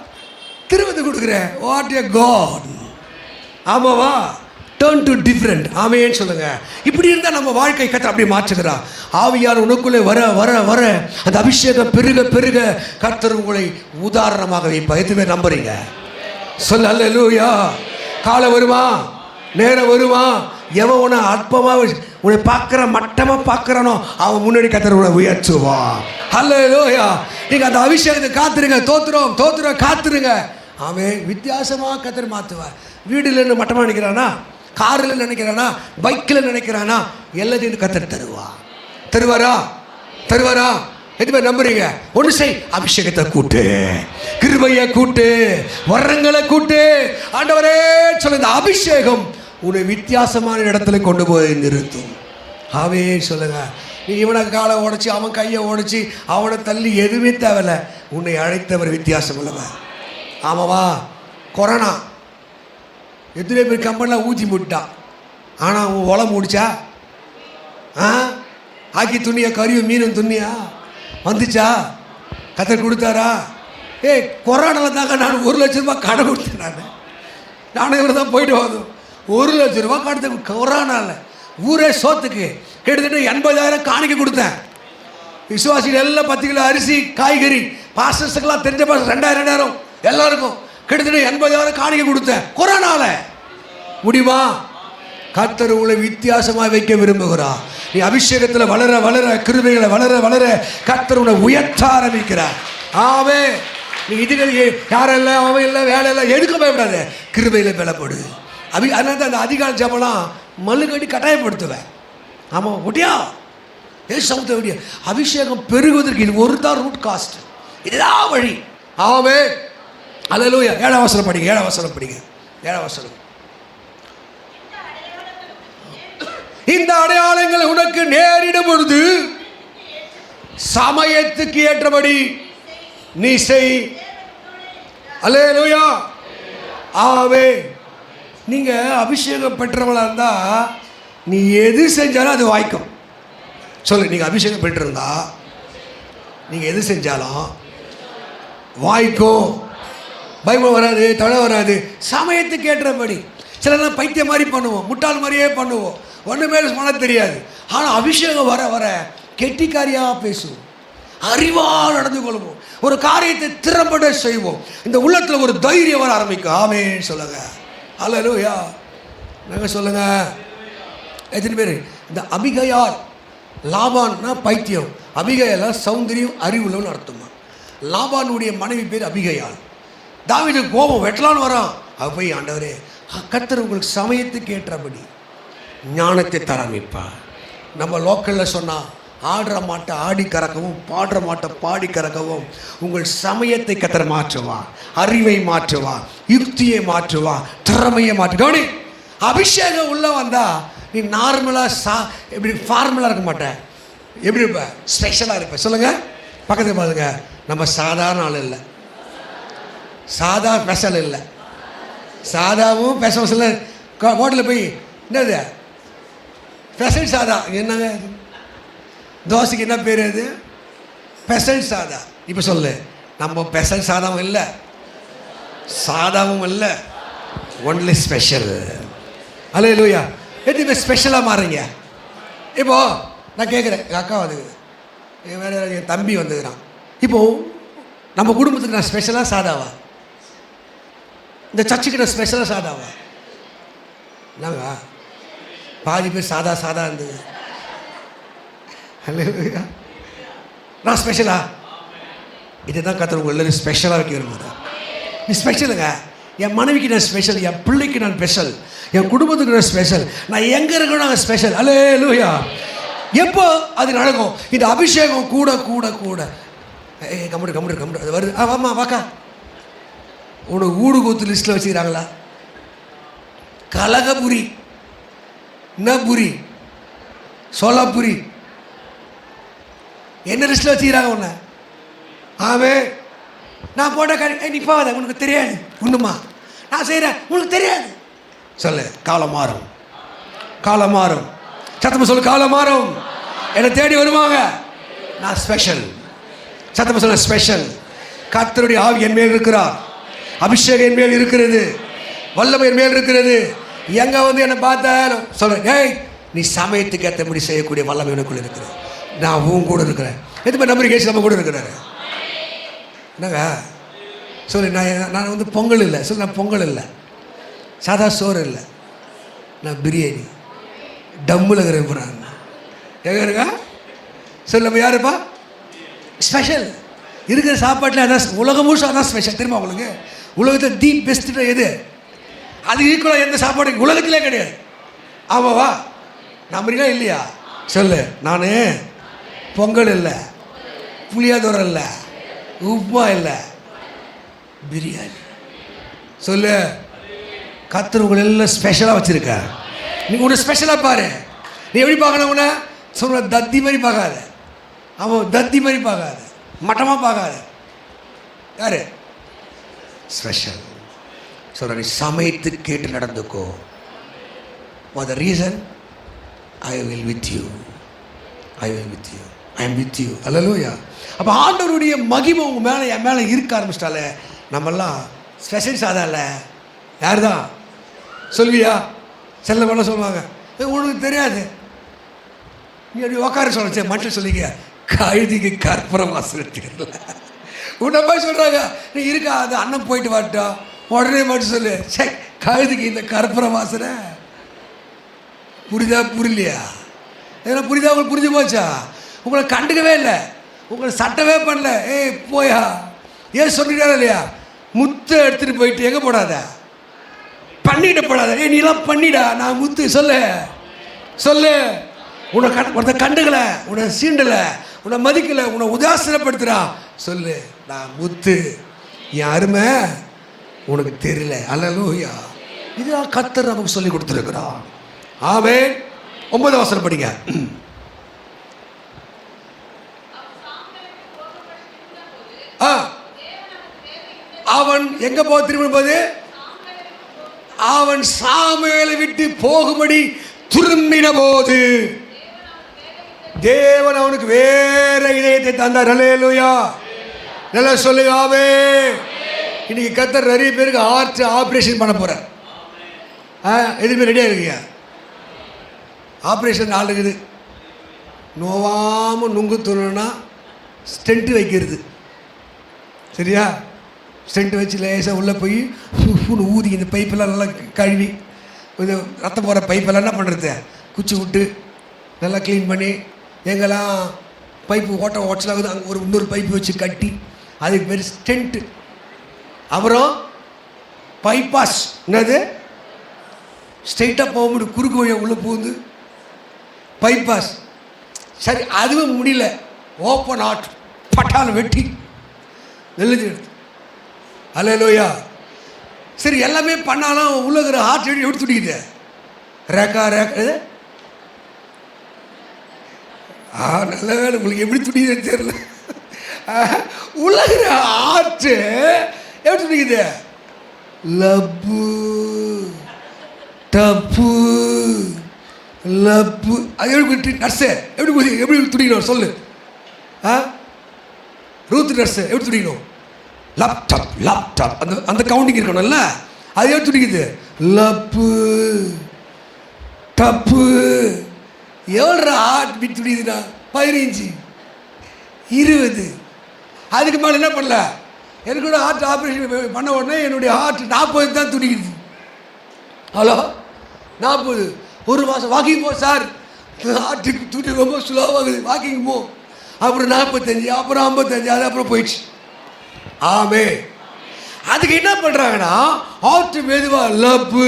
திருவிந்து கொடுக்குறேன். What a God. ஆமாவா? Turn to different. ஆமேன்னு சொல்லுங்க. இப்படி இருந்தால் நம்ம வாழ்க்கை கர்த்தர் அப்படியே மாற்றுகிறா. ஆவியார் உனக்குள்ளே வர வர வர அந்த அபிஷேகம் பெருக பெருக கர்த்தர் உங்களை உதாரணமாக வைப்பா. எதுவுமே நம்புறீங்க? சொல்ல அல்லேலூயா. காலம் வருமா, நேரம் வருமா, எவன் உன்னை அற்பமாக உன்னை பார்க்குற மட்டமாக பார்க்குறானோ அவன் முன்னாடி கர்த்தர் உன்னை உயர்த்துவா. அல்லேலூயா. நீங்கள் அந்த அபிஷேகத்தை காத்துருங்க. தோத்துறோம் தோத்துறோம் காத்துருங்க. அவன் வித்தியாசமாக கர்த்தர் மாற்றுவார். வீடில் இருந்து மட்டமாக நினைக்கிறானா, காரில் நினைக்கிறானா, பைக்கில் நினைக்கிறானா, எல்லாத்தையும் கர்த்தர் தருவா. தருவாரா? தருவாரா? எதுவுமே நம்புறீங்க? ஒன்று செய், அபிஷேகத்தை கூட்டு, கிருபையை கூட்டு, வரங்களை கூட்டு. ஆண்டவரே சொல்ல, இந்த அபிஷேகம் உன்னை வித்தியாசமான இடத்துல கொண்டு போய் நிறுத்தும். ஆவே சொல்லுங்க. நீ இவனை காலை உடைச்சி அவன் கையை உடைச்சி அவனை தள்ளி எதுவுமே தேவையில்லை. உன்னை அழைத்தவர் வித்தியாசம் உள்ளவன். ஆமாவா? கொரோனா எத்தனை பேர் கம்பெனிலாம் ஊற்றி போட்டான். ஆனால் அவன் ஒலை முடிச்சா? ஆக்கி துணியா, கறியும் மீனும் துணியா வந்துச்சா? கர்த்தர் கொடுத்தாரா? கொரோனாவில் தாங்க நான் 1 லட்ச ரூபா கடன் கொடுத்தேன். நானும் இவர் தான் போயிட்டு வந்தோம். 1 லட்ச ரூபா கடத்த கொரோனாவில் ஊரே சோத்துக்கு கிட்டத்தட்ட 80,000 காணிக்க கொடுத்தேன். விசுவாசிகள் எல்லாம் 10 கிலோ அரிசி, காய்கறி, பாஸ்டர்ஸுக்கெல்லாம் தெரிஞ்ச பாஸ்டர் 2000 எல்லாருக்கும் கிட்டத்தட்ட 80,000 காணிக்க கொடுத்தேன். கொரோனாவில் முடியுமா? கர்த்தர் உங்களை வித்தியாசமாக வைக்க விரும்புகிறார். நீ அபிஷேகத்தில் வளர வளர, கிருபைகளை வளர வளர கர்த்தர் உன்னை உயர்த்த ஆரம்பிக்கிறார். ஆவே நீ இதுகள் யாரும் இல்லை, அவன் இல்லை, வேலை இல்லை, எதுக்கு பயப்படாது. கிருபையில் பலப்படு. அதனால தான் அந்த அதிகால ஜபம்லாம் மல்லுக்கட்டி கட்டாயப்படுத்துவேன். ஆமாம், முடியா சவுத்த முடியா. அபிஷேகம் பெருகுவதற்கு இது ஒரு தான் ரூட் காஸ்ட். இதுதான் வழி. ஆவே அல்லேலூயா. 7ஆம் வசனம் படிங்க. 7ஆம் வசனம் படிங்க. 7ஆம் வசனம். இந்த அடையாளங்கள் உனக்கு நேரிடும் பொழுது சமயத்துக்கு ஏற்றபடி நீ செய். அல்லேலூயா. ஆவே. நீங்க அபிஷேகம் பெற்றவளா இருந்தா நீ எது செஞ்சாலும் அது வாய்க்கும். சொல்லு, நீங்க அபிஷேகம் பெற்றிருந்தா நீங்க எது செஞ்சாலும் வாய்க்கும். பைபிள் வராது, தடை வராது. சமயத்துக்கு ஏற்றபடி. சிலர்லாம் பைத்தியம் மாதிரி பண்ணுவோம், முட்டாள் மாதிரியே பண்ணுவோம், ஒன்றுமே பண்ண தெரியாது. ஆனால் அபிஷேகம் வர வர கெட்டிக்காரியாக பேசுவோம், அறிவாக நடந்து கொள்வோம், ஒரு காரியத்தை திறம்பட செய்வோம். இந்த உள்ளத்தில் ஒரு தைரியம் வர ஆரம்பிக்கும். ஆமென் சொல்லுங்க. அல்லேலூயா. நாங்கள் சொல்லுங்க. எத்தனை பேர் இந்த அபிகயால், லாபான்னா பைத்தியம், அபிகயால் சௌந்தரியம் அறிவுள்ளவன் அர்த்தமா. லாபானுடைய மனைவி பேர் அபிகயால். தாவீதுக்கு கோபம் வெட்டலான்னு வரான். அவ போய், ஆண்டவரே கர்த்தர் உங்களுக்கு சமயத்துக்கு ஏற்றபடி ஞானத்தை தரமிப்பார். நம்ம லோக்கலில் சொன்னால் ஆடுற மாட்டை ஆடி கறக்கவும், பாடுற மாட்டை பாடி கறக்கவும் உங்கள் சமயத்தை கர்த்தர் மாற்றுவா, அறிவை மாற்றுவா, யுக்தியை மாற்றுவா, திறமையை மாற்று. கவனி, அபிஷேகம் உள்ள வந்தா நீ நார்மலாக எப்படி ஃபார்மலாக இருக்க மாட்டேன். எப்படி இருப்ப? ஸ்பெஷலாக இருப்ப. சொல்லுங்க, பக்கத்தில் பாருங்க. நம்ம சாதாரண ஆள் இல்லை, சாதா ஸ்பெஷல் இல்லை. சாதாவும் ஸ்பெஷல் இல்லை. ஹோட்டலில் போய் என்னது ஸ்பெஷல் சாதா, என்னங்க தோசைக்கு என்ன பேர்? அது ஸ்பெஷல் சாதா. இப்போ சொல்லு, நம்ம ஸ்பெஷல் சாதாவும் இல்லை, சாதாவும் இல்லை, ஒன்லி ஸ்பெஷல். அல்லேலூயா. எதுவுமே ஸ்பெஷலாக மாறுறீங்க. இப்போது நான் கேட்குறேன், எங்கள் அக்கா வந்துக்குது, என் வேறு என் தம்பி வந்துக்கிறான். இப்போது நம்ம குடும்பத்துக்கு நான் ஸ்பெஷலாக சாதாவா? இந்த சர்ச்சுக்கு நான் ஸ்பெஷலாக சாதாவா? என்னங்க பாதி பேர் சாதா சாதா இருந்தது. அல்லேலூயா. நான் ஸ்பெஷலா? இதுதான் கர்த்தர் உங்களை எல்லாரும் ஸ்பெஷலாக வைக்க விரும்புகிறேன். நீ ஸ்பெஷலுங்க. என் மனைவிக்கு நான் ஸ்பெஷல், என் பிள்ளைக்கு நான் ஸ்பெஷல், என் குடும்பத்துக்கு நான் ஸ்பெஷல், நான் எங்கே இருக்கணும் நாங்கள் ஸ்பெஷல். அல்லேலூயா. எப்போ அது நடக்கும்? இந்த அபிஷேகம் கூட கூட கூட கம்ப்யூட்டர் அது வருது. ஆமாம் வாக்கா, உனக்கு ஊடு கூத்து லிஸ்ட்டில் வச்சுக்கிறாங்களா? கலகபுரி, நபுரி, சோலாபுரி, என்ன லிஸ்ட்டில் வச்சுக்கிறாங்க உன்னை? ஆவே நான் போட்ட நீ போகாத, உனக்கு தெரியாது. ஒன்றுமா நான் செய்கிறேன், உனக்கு தெரியாது. சொல்லு, காலம் மாறும், காலம் மாறும். சத்தமாக சொல்லு, காலம் மாறும். என்னை தேடி வருவாங்க. நான் ஸ்பெஷல். சத்தமாக சொல்ல, ஸ்பெஷல். கர்த்தருடைய ஆவி என் மேல் இருக்கிறார், அபிஷேகம் என் மேல் இருக்கிறது, வல்லமை என் மேல் இருக்கிறது. எங்கே வந்து என்னை பார்த்தாலும் சொல்கிறேன், ஏய் நீ சமயத்துக்கு ஏற்றபடி செய்யக்கூடிய வல்லமை எனக்குள்ள இருக்கிறது. நான் உன் கூட இருக்கிறேன். எதுவுமே நம்பி கேஸ் நம்ம கூட இருக்கிறாரு. என்னங்க சொல்லு, நான் வந்து பொங்கல் இல்லை. சொல்லு, நான் பொங்கல் இல்லை, சாதா சோறு இல்லை, நான் பிரியாணி டம்மில் இருக்கிறேன். எங்கே இருக்கா சொல்லு, நம்ம யாருப்பா ஸ்பெஷல்? இருக்கிற சாப்பாட்டில் அதான் உலகம் முழுசும் அதான் ஸ்பெஷல். தெரியுமா உங்களுக்கு? உலகத்தில் தி பெஸ்ட்டு எது? அது ஈக்குவலாக எந்த சாப்பாடு உலகத்திலே கிடையாது. ஆமாவா? நம்புறீங்களா இல்லையா? சொல்லு, நான் பொங்கல் இல்லை, புளியாதோரை இல்லை, உப்புமா இல்லை, பிரியாணி. சொல்லு, கர்த்தர் உங்களை எல்லாம் ஸ்பெஷலாக வச்சுருக்க. நீ உன்னை ஸ்பெஷலாக பாரு. நீ எப்படி பார்க்கணும்? உன்னை சொல்ற தத்தி மாதிரி பார்க்காத. அவன் தத்தி மாதிரி பார்க்காத, மட்டமாக பார்க்காத. யாரு ஸ்பெஷல்? சொல்ற, நீ சமயத்து கேட்டு நடந்துக்கோ. For the reason I will with you, I will with you, I am with you. அல்லேலூயா. அப்போ ஆண்டவருடைய மகிமை உங்கள் மேலே என் மேலே இருக்க ஆரம்பிச்சிட்டாலே நம்மெல்லாம் ஸ்பெஷல். சாதா இல்லை. யார் தான் சொல்வியா? செல்ல பண்ண சொல்லுவாங்க, உனக்கு தெரியாது, நீ அப்படி உக்கார சொல்ல மனுஷன் சொல்லிக்க, கழுதிக்கு கற்பூர வாசனை தெரியல. உன்னை போய் சொல்கிறாங்க, நீ இருக்கா அது அண்ணன் போயிட்டு வரட்டும், உடனே மட்டும் சொல்லு, சரி கழுதிக்கு இந்த கற்பூர வாசனை. புரியுதா புரியலையா? ஏன்னா புரியுதா? உங்களுக்கு புரிஞ்சு போச்சா? உங்களை கண்டுக்கவே இல்லை, உங்களை சட்டவே பண்ணல. ஏய் போயா, ஏன் சொல்லிட்டாரா இல்லையா? முத்தை எடுத்துகிட்டு போயிட்டு எங்கே போடாத, பண்ணிட்டு போடாத. ஏ நீலாம் பண்ணிடா, நான் முத்து. சொல்லு சொல்லு. உன்னை ஒருத்த கண்டுக்கலை, உன்னை சீண்டலை, உன்னை மதிக்கலை, உன்னை உதாசனப்படுத்துகிறா. சொல்லு, நான் முத்து, என் அருமை உனக்கு தெரியல. அல்லேலூயா. இதுதான் கர்த்தர் நமக்கு சொல்லி கொடுத்துருக்குறான். ஆமென். 9 வசனம் படிங்க. அவன் எங்க போக திரும்ப போது? அவன் சாமுவேலை விட்டு போகும்படி திரும்பின போது தேவன் அவனுக்கு வேற இதயத்தை தந்தார். அல்லேலூயா. நல்லா சொல்லுங்க. ஆமென். இன்னைக்கு கர்த்தர் நிறைய பேருக்கு ஹார்ட் ஆப்ரேஷன் பண்ண போறார். எதுவுமே ரெடியாக இருக்குங்க. ஆப்ரேஷன் ஆள் இருக்குது. நோவாமல் நுங்கு தோணுன்னா ஸ்டென்ட்டு வைக்கிறது. சரியா? ஸ்டென்ட் வச்சு லேசாக உள்ளே போய் ஊதி இந்த பைப்பெல்லாம் நல்லா கழுவி, கொஞ்சம் ரத்தம் போகிற பைப்பெல்லாம் என்ன பண்ணுறது, குச்சி விட்டு நல்லா க்ளீன் பண்ணி, எங்கெல்லாம் பைப்பு ஓட்டலாகுது அங்கே ஒரு இன்னொரு பைப்பு வச்சு கட்டி, அதுக்கு பேர் ஸ்டென்ட்டு. அப்புறம் பைபாஸ், என்னது ஸ்ட்ரெயிட்டாக போக முடியும், குறுக்கு வழியாக உள்ளே போகுது பைபாஸ். சரி, அதுவும் முடியல, ஓப்பன் ஹார்ட் பட்டால் வெட்டி நெல்லுது. அல்லேலூயா. சரி, எல்லாமே பண்ணாலும் உள்ளகிற ஹார்ட் எப்படி துடிக்குது? ரேக்கா ரேக்கா. நல்ல வேலை, உங்களுக்கு எப்படி துடிக்குதுன்னு தெரியல. உள்ளகிற ஹார்ட் எப்படி துடிக்குது? லப்பு டப்பு லப்பு. அது எப்படி நர்ஸு எப்படி துடிக்கணும் சொல்லு. ரூத் நர்ஸு எப்படி துடிக்கணும்? லேப்டாப் லேப்டாப் அந்த அந்த கவுண்டிங் இருக்கணும்ல, அது எப்படி துடிக்குது? லப்பு டப்பு. எவ்வளோ ஹார்ட் பீட் துடிக்குதுண்ணா? 15 20. அதுக்கு மேலே என்ன பண்ணல. எனக்கு கூட ஹார்ட் ஆப்ரேஷன் பண்ண உடனே என்னுடைய ஹார்ட் 40 தான் துடிக்குது. ஹலோ, 40. ஒரு மாதம் வாக்கிங் போ சார், ஹார்ட்டுக்கு துடி ரொம்ப ஸ்லோவாகுது, வாக்கிங் போ. அப்புறம் 45, அப்புறம் 55, அது அப்புறம் போயிடுச்சு. ஆமே. அதுக்கு என்ன பண்ணுறாங்கன்னா ஆற்று மெதுவாக லப்பு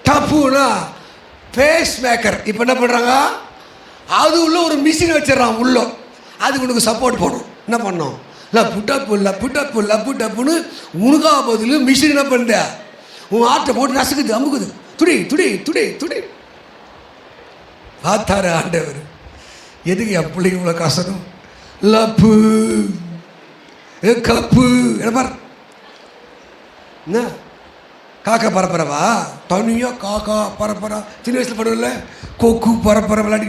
டப்புனா பேஸ் மேக்கர். இப்போ என்ன பண்ணுறாங்க, அது உள்ள ஒரு மிஷின் வச்சிடறான் உள்ள, அதுக்கு உனக்கு சப்போர்ட் பண்ணும். என்ன பண்ணோம், லப்பு டப்பு லப்பு டப்பு லப்பு டப்புன்னு உனக்கா பதில் மிஷின் என்ன பண்ணுற, உன் ஆட்டை போட்டு நசுக்குது, அமுக்குது, துடி துடி துடி துடி. பார்த்தாரு ஆண்டவர், எதுக்கு என் பிள்ளைங்க இவ்வளோ கசனும், லப்பு கப்பு என்ன பாரு, என்ன காக்கா பரப்பரவா, தனியாக காக்கா பரப்பரா சின்ன வயசில் படுவில்ல, கொக்கு பரப்பர விளையாடி.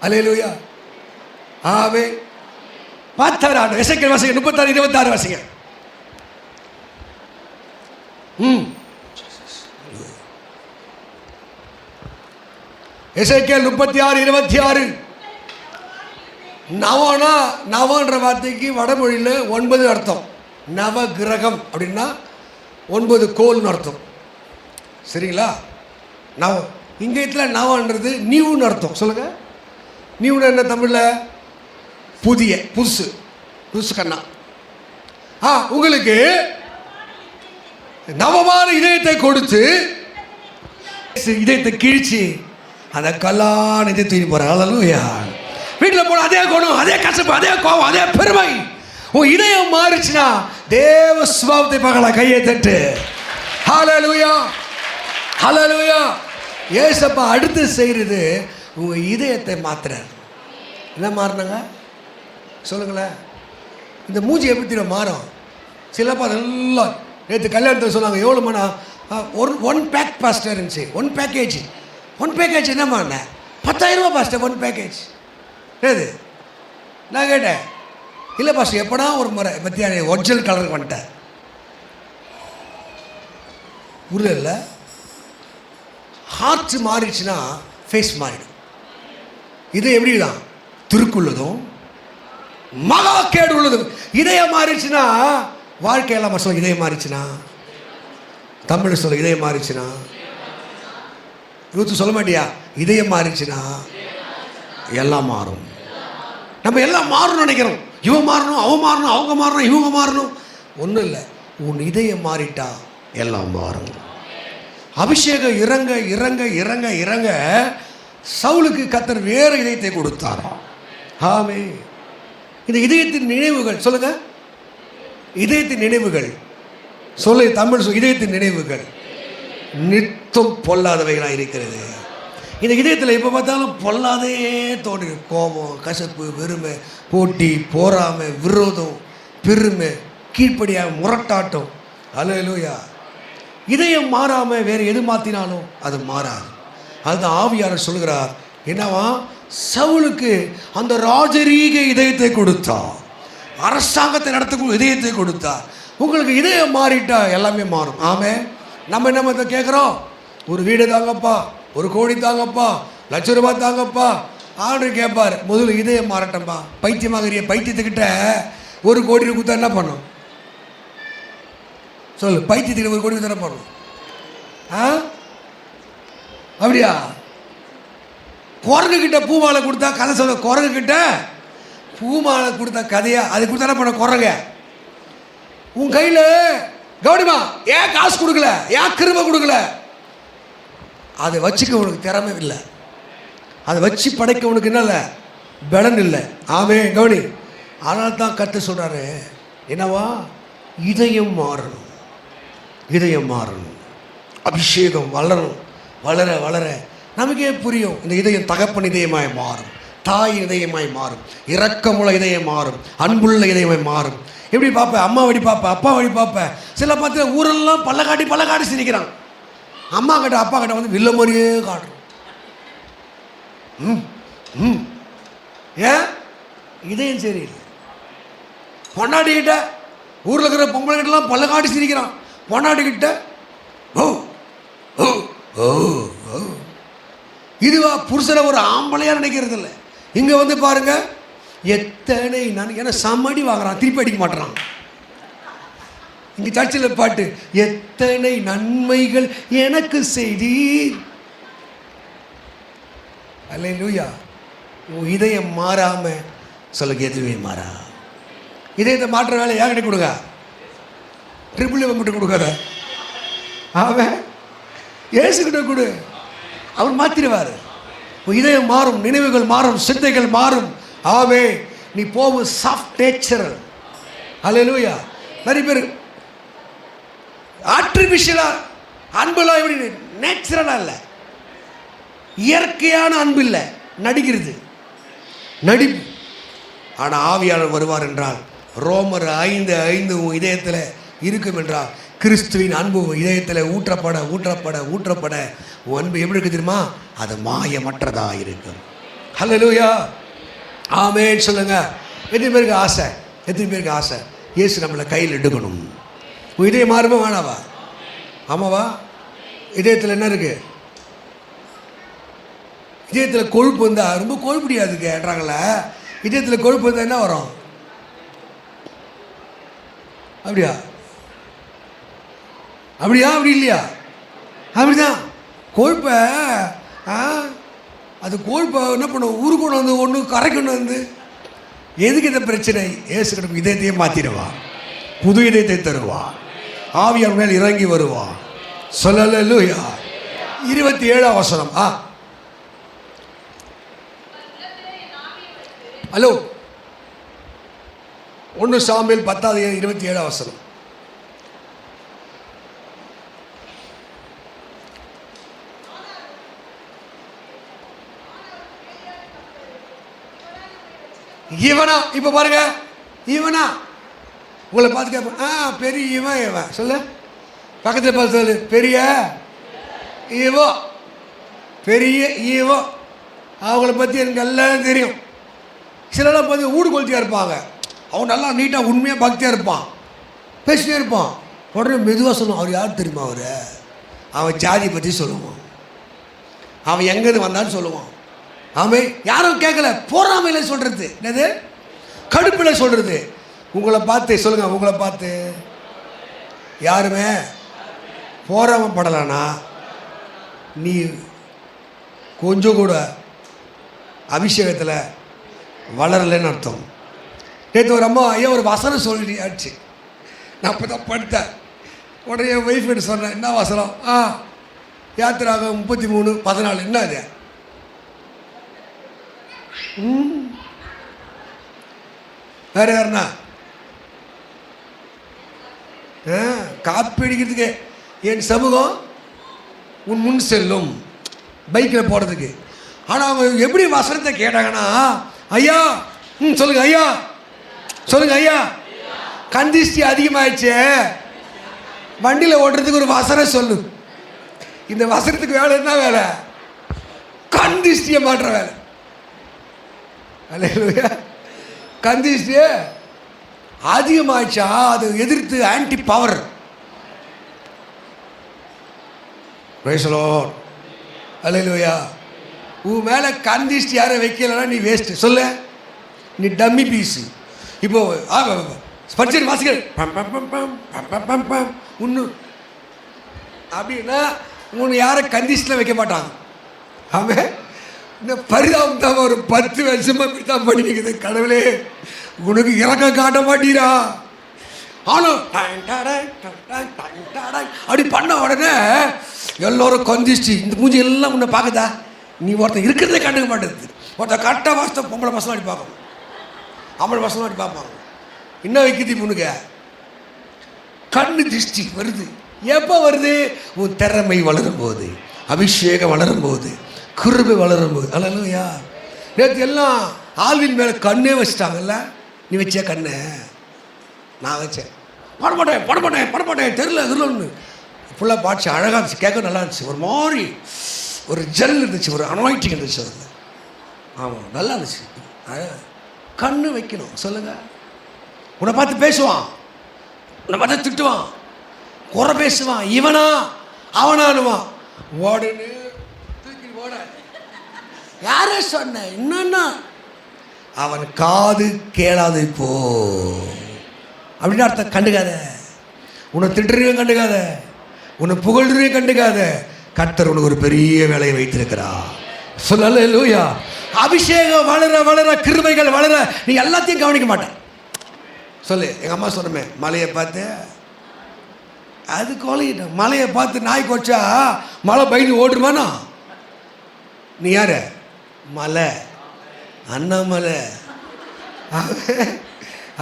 அல்லேலூயா, ஆமே. பார்த்தாரு ஆண்டு. எசேக்கியேல் வாசிங்க 36-26 வாசிங்க. எசேக்கியேல் 36-26. நவனா, நவன்ற வார்த்தைக்கு வடமொழியில் 9 அர்த்தம். நவ கிரகம் அப்படின்னா 9 கோல்னு அர்த்தம். சரிங்களா? நவ இங்கேயத்தில் நவன்றது நியூன்னு அர்த்தம். சொல்லுங்க, நியூன்னு என்ன தமிழில்? புதிய, புதுசு, புதுசு கண்ணா. உங்களுக்கு நவமான இதயத்தை கொடுத்து இதயத்தை கிழிச்சு அந்த கல்லான இதயத்தை தூக்கி போகிறார். அல்லேலூயா. வீட்டில் போன அதே குணம், அதே கசப்பு, அதே கோபம், அதே பெருமை உன் இதயம் மாறிச்சுன்னா தேவ சுபாவத்தை பார்க்கலாம். கையை தட்டு. ஹல்லேலூயா, ஹல்லேலூயா. ஏசப்பா அடுத்து செய்கிறது உங்க இதயத்தை மாத்துறார். என்ன மாறினாங்க சொல்லுங்களேன். இந்த மூஞ்சி எப்படி தெரியும் மாறும்? சிலப்பா அதெல்லாம் நேற்று கல்யாணத்தில் சொன்னாங்க, எவ்வளோ மணா ஒன் பேக் பாஸ்டர் இருந்துச்சு, ஒன் பேக்கேஜ் என்ன பண்ண 10,000 ரூபா பாஸ்டர், ஒன் பேக்கேஜ். ஏது நான் கேட்டேன், இல்லை பாஸ்டர் எப்படா ஒரு முறை பற்றியா ஒரிஜினல் கலருக்கு வந்துட்டேன். புரியல. ஹார்ட் மாறிடுச்சுன்னா ஃபேஸ் மாறிடும். இது எப்படி தான் திருக்குள்ளதும் மகா கேடு உள்ளதும். இதயம் மாறிடுச்சுன்னா வாழ்க்கையெல்லாம் சொல்ல. இதயம் மாறிச்சுன்னா தமிழ் சொல்ல, இதயம் மாறிச்சுன்னா யூத்து சொல்ல மாட்டியா? இதயம் மாறிச்சுன்னா எல்லாம் மாறும். நம்ம எல்லாம் மாறணும்னு நினைக்கிறோம். இவன் மாறணும், அவன் மாறணும், அவங்க மாறணும், இவங்க மாறணும். ஒன்றும் இல்லை, உன் இதயம் மாறிட்டா எல்லாம் மாறும். அபிஷேகம் இறங்க இறங்க இறங்க இறங்க சவுலுக்கு கர்த்தர் வேற இதயத்தை கொடுத்தாராம். ஆமே. இந்த இதயத்தின் நினைவுகள் சொல்லுங்க, இதயத்தின் நினைவுகள் சொல்லு தமிழ் சொல். இதயத்தின் நினைவுகள் நித்தம் பொல்லாதவைகளாக இருக்கிறது. இந்த இதயத்தில் எப்போ பார்த்தாலும் பொல்லாதே தோணு. கோபம், கசப்பு, வெறுமை, போட்டி, போராமை, விரோதம், பெருமை, கீழ்ப்படியாக முரட்டாட்டம். அல்லேலூயா. இதயம் மாறாமல் வேறு எது மாற்றினாலும் அது மாறாது. அதுதான் ஆவியானவர் சொல்கிறார். என்னவா, சவுலுக்கு அந்த ராஜரீக இதயத்தை கொடுத்தார், அரசாங்கத்தை நடத்தக்கூடிய இதயத்தை கொடுத்தார். உங்களுக்கு இதயம் மாறிட்டா எல்லாமே மாறும். ஆமே. நம்ம என்ன கேட்குறோம்? ஒரு வீடு தாங்கப்பா, ஒரு கோடி தாங்கப்பா, ₹1,00,000 தாங்கப்பா. ஆர்டர் கேட்பார். முதல்ல இதயம் மாறட்டம்பா. பைத்தியமாகறிய பைத்தியத்துக்கிட்ட ₹1 கோடி கொடுத்தா என்ன பண்ணும் சொல்லு? பைத்தியத்துக்கிட்ட ₹1 கோடி தானே பண்ணும். அப்படியா? குரங்கு கிட்ட பூமாலை கொடுத்தா கதை சொல்ல. குரங்கு கிட்ட பூமாலை கொடுத்தா கதையா? அது கொடுத்தா என்ன பண்ண? குரங்க உன் கையில் கவனிமா, ஏன் காசு கொடுக்கல, ஏன் கிருபை கொடுக்கல? அதை வச்சுக்க உனக்கு திறமை இல்லை, அதை வச்சு படைக்க உனக்கு என்ன இல்லை, பலன் இல்லை. ஆமே, கவனி. அதனால தான் கர்த்தர் சொல்கிறாரு, என்னவா, இதயம் மாறணும், இதயம் மாறணும், அபிஷேகம் வளரணும். வளர வளர நமக்கே புரியும். இந்த இதயம் தகப்பன் இதயமாய் மாறும், தாய் இதயமாய் மாறும், இரக்கமுள்ள இதயம் மாறும், அன்புள்ள இதயமாய் மாறும். எப்படி பார்ப்பேன்? அம்மா வழி பார்ப்பேன், அப்பா வழி பார்ப்பேன். சில பார்த்து ஊரெல்லாம் பல்லக்காட்டி சிரிக்கிறான். அம்மா கிட்ட அப்பா கிட்ட வந்து வில்ல மாதிரியே காட்டுறோம். ஏன்? இதயம் சரியில்லை. பொண்டாட்டிக்கிட்ட ஊரில் இருக்கிற பொம்பளை கிட்டலாம் பல்லக்காட்டி சிரிக்கிறான். பொண்டாட்டிக்கிட்ட ஓ ஓ ஓ ஓ. இதுவா புருஷனை ஒரு ஆம்பளையாக நினைக்கிறது இல்லை. இங்கே வந்து பாருங்க, எத்தனை நான் ஏன்னா சம்மடி வாங்குறான், திருப்பி அடிக்க மாட்டுறான். இங்கே சர்ச்சில் பாட்டு, எத்தனை நன்மைகள் எனக்கு செய்தீர். அல்லேலூயா. உன் இதயம் மாறாம சொல்லுங்க, எதுவுமே மாறா. இதயத்தை மாற்ற வேலை யார்கிட்ட கொடுங்க, ட்ரிபிள் மட்டும் கொடுக்காத, அவன் ஏசுகிட்ட கொடு, அவர் மாற்றிடுவார். இதயம் மாறும், நினைவுகள் மாறும், சிந்தைகள் மாறும். ஆவே நீ போகும் சாஃப்ட் நேச்சர். அல்லேலூயா. நிறைய பேர் ஆர்டிஃபிஷியலா அன்பெல்லாம் எப்படி நேச்சுரலா இல்லை, இயற்கையான அன்பு இல்லை, நடிக்கிறது நடிப்பு. ஆனால் ஆவியாளர் வருவார் என்றால் ரோமர் 5:5 உன் இதயத்தில் இருக்கும் என்றால் கிறிஸ்துவின் அன்பு இதயத்தில் ஊற்றப்பட ஊற்றப்பட ஊற்றப்பட உன் அன்பு எப்படி இருக்கு தெரியுமா? அது மாயமற்றதாக இருக்கும். ஹல்லேலூயா. ஆமென் சொல்லுங்க. எத்தனை பேருக்கு ஆசை? எத்தனை பேருக்கு ஆசை இயேசு நம்மளை கையில் எடுக்கணும்? உன் இதயம் மாறுமா வேணாவா? ஆமாவா? இதயத்தில் என்ன இருக்கு? இதயத்தில் கொழுப்பு வந்தால் ரொம்ப கொழுப்படியாது கேட்டாங்கள. இதயத்தில் கொழுப்பு வந்தால் என்ன வரும்? அப்படியா? அப்படியா? அப்படி இல்லையா? அப்படிதான். கொழுப்பை அது கொழுப்பை என்ன பண்ணும்? ஊருக்கொண்டு வந்து ஒன்று கரைக்கொண்டு வந்து எதுக்கு இந்த பிரச்சனை? ஏசு கிட்ட இதயத்தையே மாற்றிடுவா, புது இதயத்தை தருவா, ஆவியார் மேல் இறங்கி வருவா. சொல்லல்லேலூயா. 27ஆம் வசனம். ஹலோ, 1 சாமுவேல் 10:27 வசனம். இவனா? இப்ப பாருங்க, இவனா உங்களை பார்த்து கேட்பேன், பெரிய இவன் இவன் சொல்லு, பக்கத்தில் பார்த்து சொல்லு, பெரிய ஈவோ, பெரிய ஈவோ. அவங்கள பற்றி எனக்கு எல்லாம் தெரியும். சிலரெல்லாம் பார்த்து ஊடு கொளுத்தியாக இருப்பாங்க, அவன் நல்லா நீட்டாக உண்மையாக பக்தியாக இருப்பான், பேசிட்டே இருப்பான். உடனே மெதுவாக சொல்லுவான், அவர் யார் தெரியுமா? அவன் ஜாதி பற்றி சொல்லுவான், அவன் எங்கேருந்து வந்தான்னு சொல்லுவான். அவன் யாரும் கேட்கல, போறாமையில் சொல்கிறது, என்னது கடுப்பில் சொல்கிறது. உங்களை பார்த்து சொல்லுங்கள், உங்களை பார்த்து யாருமே போறாமல் படலானா நீ கொஞ்சம் கூட அபிஷேகத்தில் வளரலைன்னு அர்த்தம். நேற்று ஒரு அம்மா ஐயா ஒரு வசனம் சொல்லியாச்சு, நான் அப்போ தான் படுத்தேன். உடனே என் ஒய்ஃப் கிட்ட சொன்னேன், என்ன வசனம்? யாத்திராக 33:14. என்ன அது? வேற யாருண்ணா? காப்பி அடிக்கிறதுக்கு என் சமூகம் உன் முன் செல்லும், பைக்கில் போகிறதுக்கு. ஆனால் அவங்க எப்படி வசனத்தை கேட்டாங்கன்னா, ஐயா சொல்லுங்க ஐயா, சொல்லுங்க ஐயா, கந்திஷ்டி அதிகமாகிடுச்சு, வண்டியில் ஓட்டுறதுக்கு ஒரு வசனம் சொல்லு. இந்த வசனத்துக்கு வேலை என்ன வேலை? கந்திஷ்டியை மாற்ற வேலை. அல்லேலூயா. கந்திஷ்டியே அதிகமாகிடுச்சா, அது எதிர்த்து anti power. Praise the Lord. அல்லேலூயா. உன் மேலே கந்திஷ்டி யாரும் வைக்கலன்னா நீ வேஸ்ட்டு. சொல்ல, நீ டம்மி பீஸு. இப்போ ஸ்பர்ஜன் வாசிகள் ஒன்று அப்படின்னா உன்னை யாரும் கந்திஷ்டில் வைக்க மாட்டாங்க. ஆமாம், இந்த பரிதாபம் தான் ஒரு 10 வருஷமாக இப்படி தான் பண்ணிக்குது. கடவுளே உனக்கு இறக்கம் காட்ட மாட்டீரா? ஆனால் அப்படி பண்ண உடனே எல்லோரும் கந்திஷ்டி, இந்த மூஞ்சி எல்லாம் உன்னை பார்க்குதா? நீ ஒருத்தன் இருக்கிறதே கண்டுக்க மாட்டேங்குது. ஒருத்தன் கரெக்டாக வாசத்தை பொம்பளை பசங்க அப்படி பார்க்கணும், ஆம்பளை பசங்க அப்படி பார்ப்பாங்க. என்ன வைக்குது பொண்ணுங்க? கண்ணு திருஷ்டி வருது. எப்போ வருது? உன் திறமை வளரும் போது, அபிஷேகம் வளரும் போது, கிருபை வளரும் போது. அல்லேலூயா. நேற்று எல்லாம் ஆல்வின் மேலே கண்ணே வச்சுட்டாங்கல்ல. நீ வச்ச கண்ணை நான் வச்சேன். படமாட்டேன் படமாட்டேன் படமாட்டேன் தெரியல தெரியலன்னு ஃபுல்லாக பாட்சி அழகாக இருந்துச்சு, கேட்க நல்லா இருந்துச்சு. ஒரு மாதிரி ஒரு ஜெல் இருந்துச்சு, ஒரு அனாயிட்டிங் இருந்துச்சு அதில். ஆமாம், நல்லா இருந்துச்சு. கண்ணு வைக்கணும். சொல்லுங்கள். உன்னை பார்த்து பேசுவான், உன்னை பார்த்து திட்டுவான், குறை பேசுவான், இவனா அவனானுவான். ஓடுன்னு தூக்கி ஓட யாரே சொன்ன என்னன்னா அவன் காது கேளாது போ அப்படின்னு அர்த்தம். கண்டுக்காத. உன்னை திட்டுறையும் கண்டுக்காத, உன்னை புகழ்றையும் கண்டுக்காத. கர்த்தர் உனக்கு ஒரு பெரிய வேலையை வைத்திருக்கிறார். அல்லேலூயா. அபிஷேகம் வளர வளர, கிருபைகள் வளர, நீ எல்லாத்தையும் கவனிக்க மாட்டேன். சொல்லு. எங்கள் அம்மா சொன்னமே, மலையை பார்த்து அது கொலையிட்டோம். மலையை பார்த்து நாய் கொச்சா மலை பயந்து ஓடுமானா? நீ யார்? மலை, அண்ணாமலை.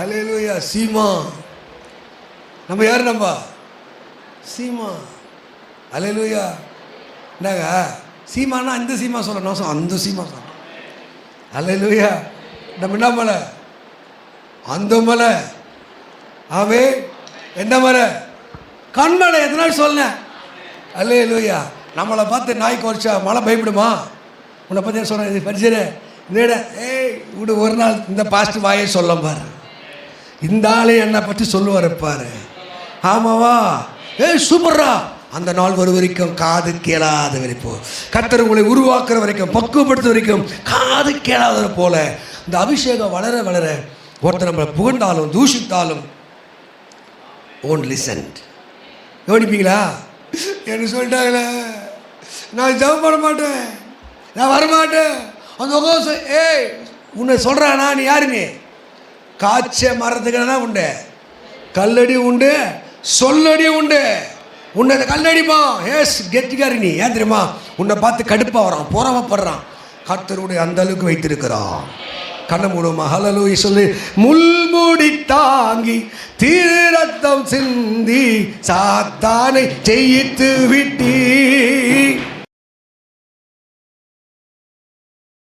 அல்லேலூயா. சீமா, நம்ம யார்? நம்ம சீமா. அல்லேலூயா. என்னங்க சீமானா இந்த சீமா சொல்லணும், அந்த சீமா சொல்ல. அல்லேலூயா. நம்ம என்ன மலை? அந்த மலை. ஆவே என்ன மலை? கண்மலை. எத்தனை சொன்னேன்? அல்லேலூயா. நம்மளை பார்த்து நாய் குறைச்சா மழை பயப்படுமா? உன்னை பற்றி என்ன சொல்கிறேன்? இது பரிசு நேட ஏய் விடு, ஒரு நாள் இந்த பாஸ்ட் வாயை சொல்ல பாரு, இந்த ஆளே என்னை பற்றி சொல்லுவார் பாரு. ஆமாவா? ஏய் சூப்பர்ரா. அந்த நாள் ஒரு வரைக்கும் காது கேளாத வரைக்கும், கர்த்தர் உங்களை உருவாக்குற வரைக்கும், பக்குவப்படுத்த வரைக்கும் காது கேளாத போல இந்த அபிஷேகம் வளர வளர ஒருத்தர் நம்மளை புகழ்ந்தாலும் தூஷித்தாலும் ஓன் லிசன். கவனிப்பீங்களா? எனக்கு சொல்லிட்டாங்களே, நான் ஜெபம் பண்ண மாட்டேன், நான் வரமாட்டேன். அந்த உலகம் ஏய் உன்னை சொல்கிறானா? நீ யாரு? நீ காய்ச்ச மரத்துக்குனா உண்டு, கல்லடி உண்டு, சொல்லடி உண்டு. உன்னை கல்லடிமா ஏஸ் கெட்டிக்காரி. நீ ஏன் தெரியுமா? உன்னை பார்த்து கடுப்பாக வரான், பொறாமப்படுறான். கர்த்தருடைய அந்த அளவுக்கு வைத்திருக்கிறான். கண்ணை மூடுமா? ஹல்லேலூயா சொல்லி. முள்முடி தாங்கி திரு ரத்தம் சிந்தி சாத்தானை ஜெயித்து விட்டி.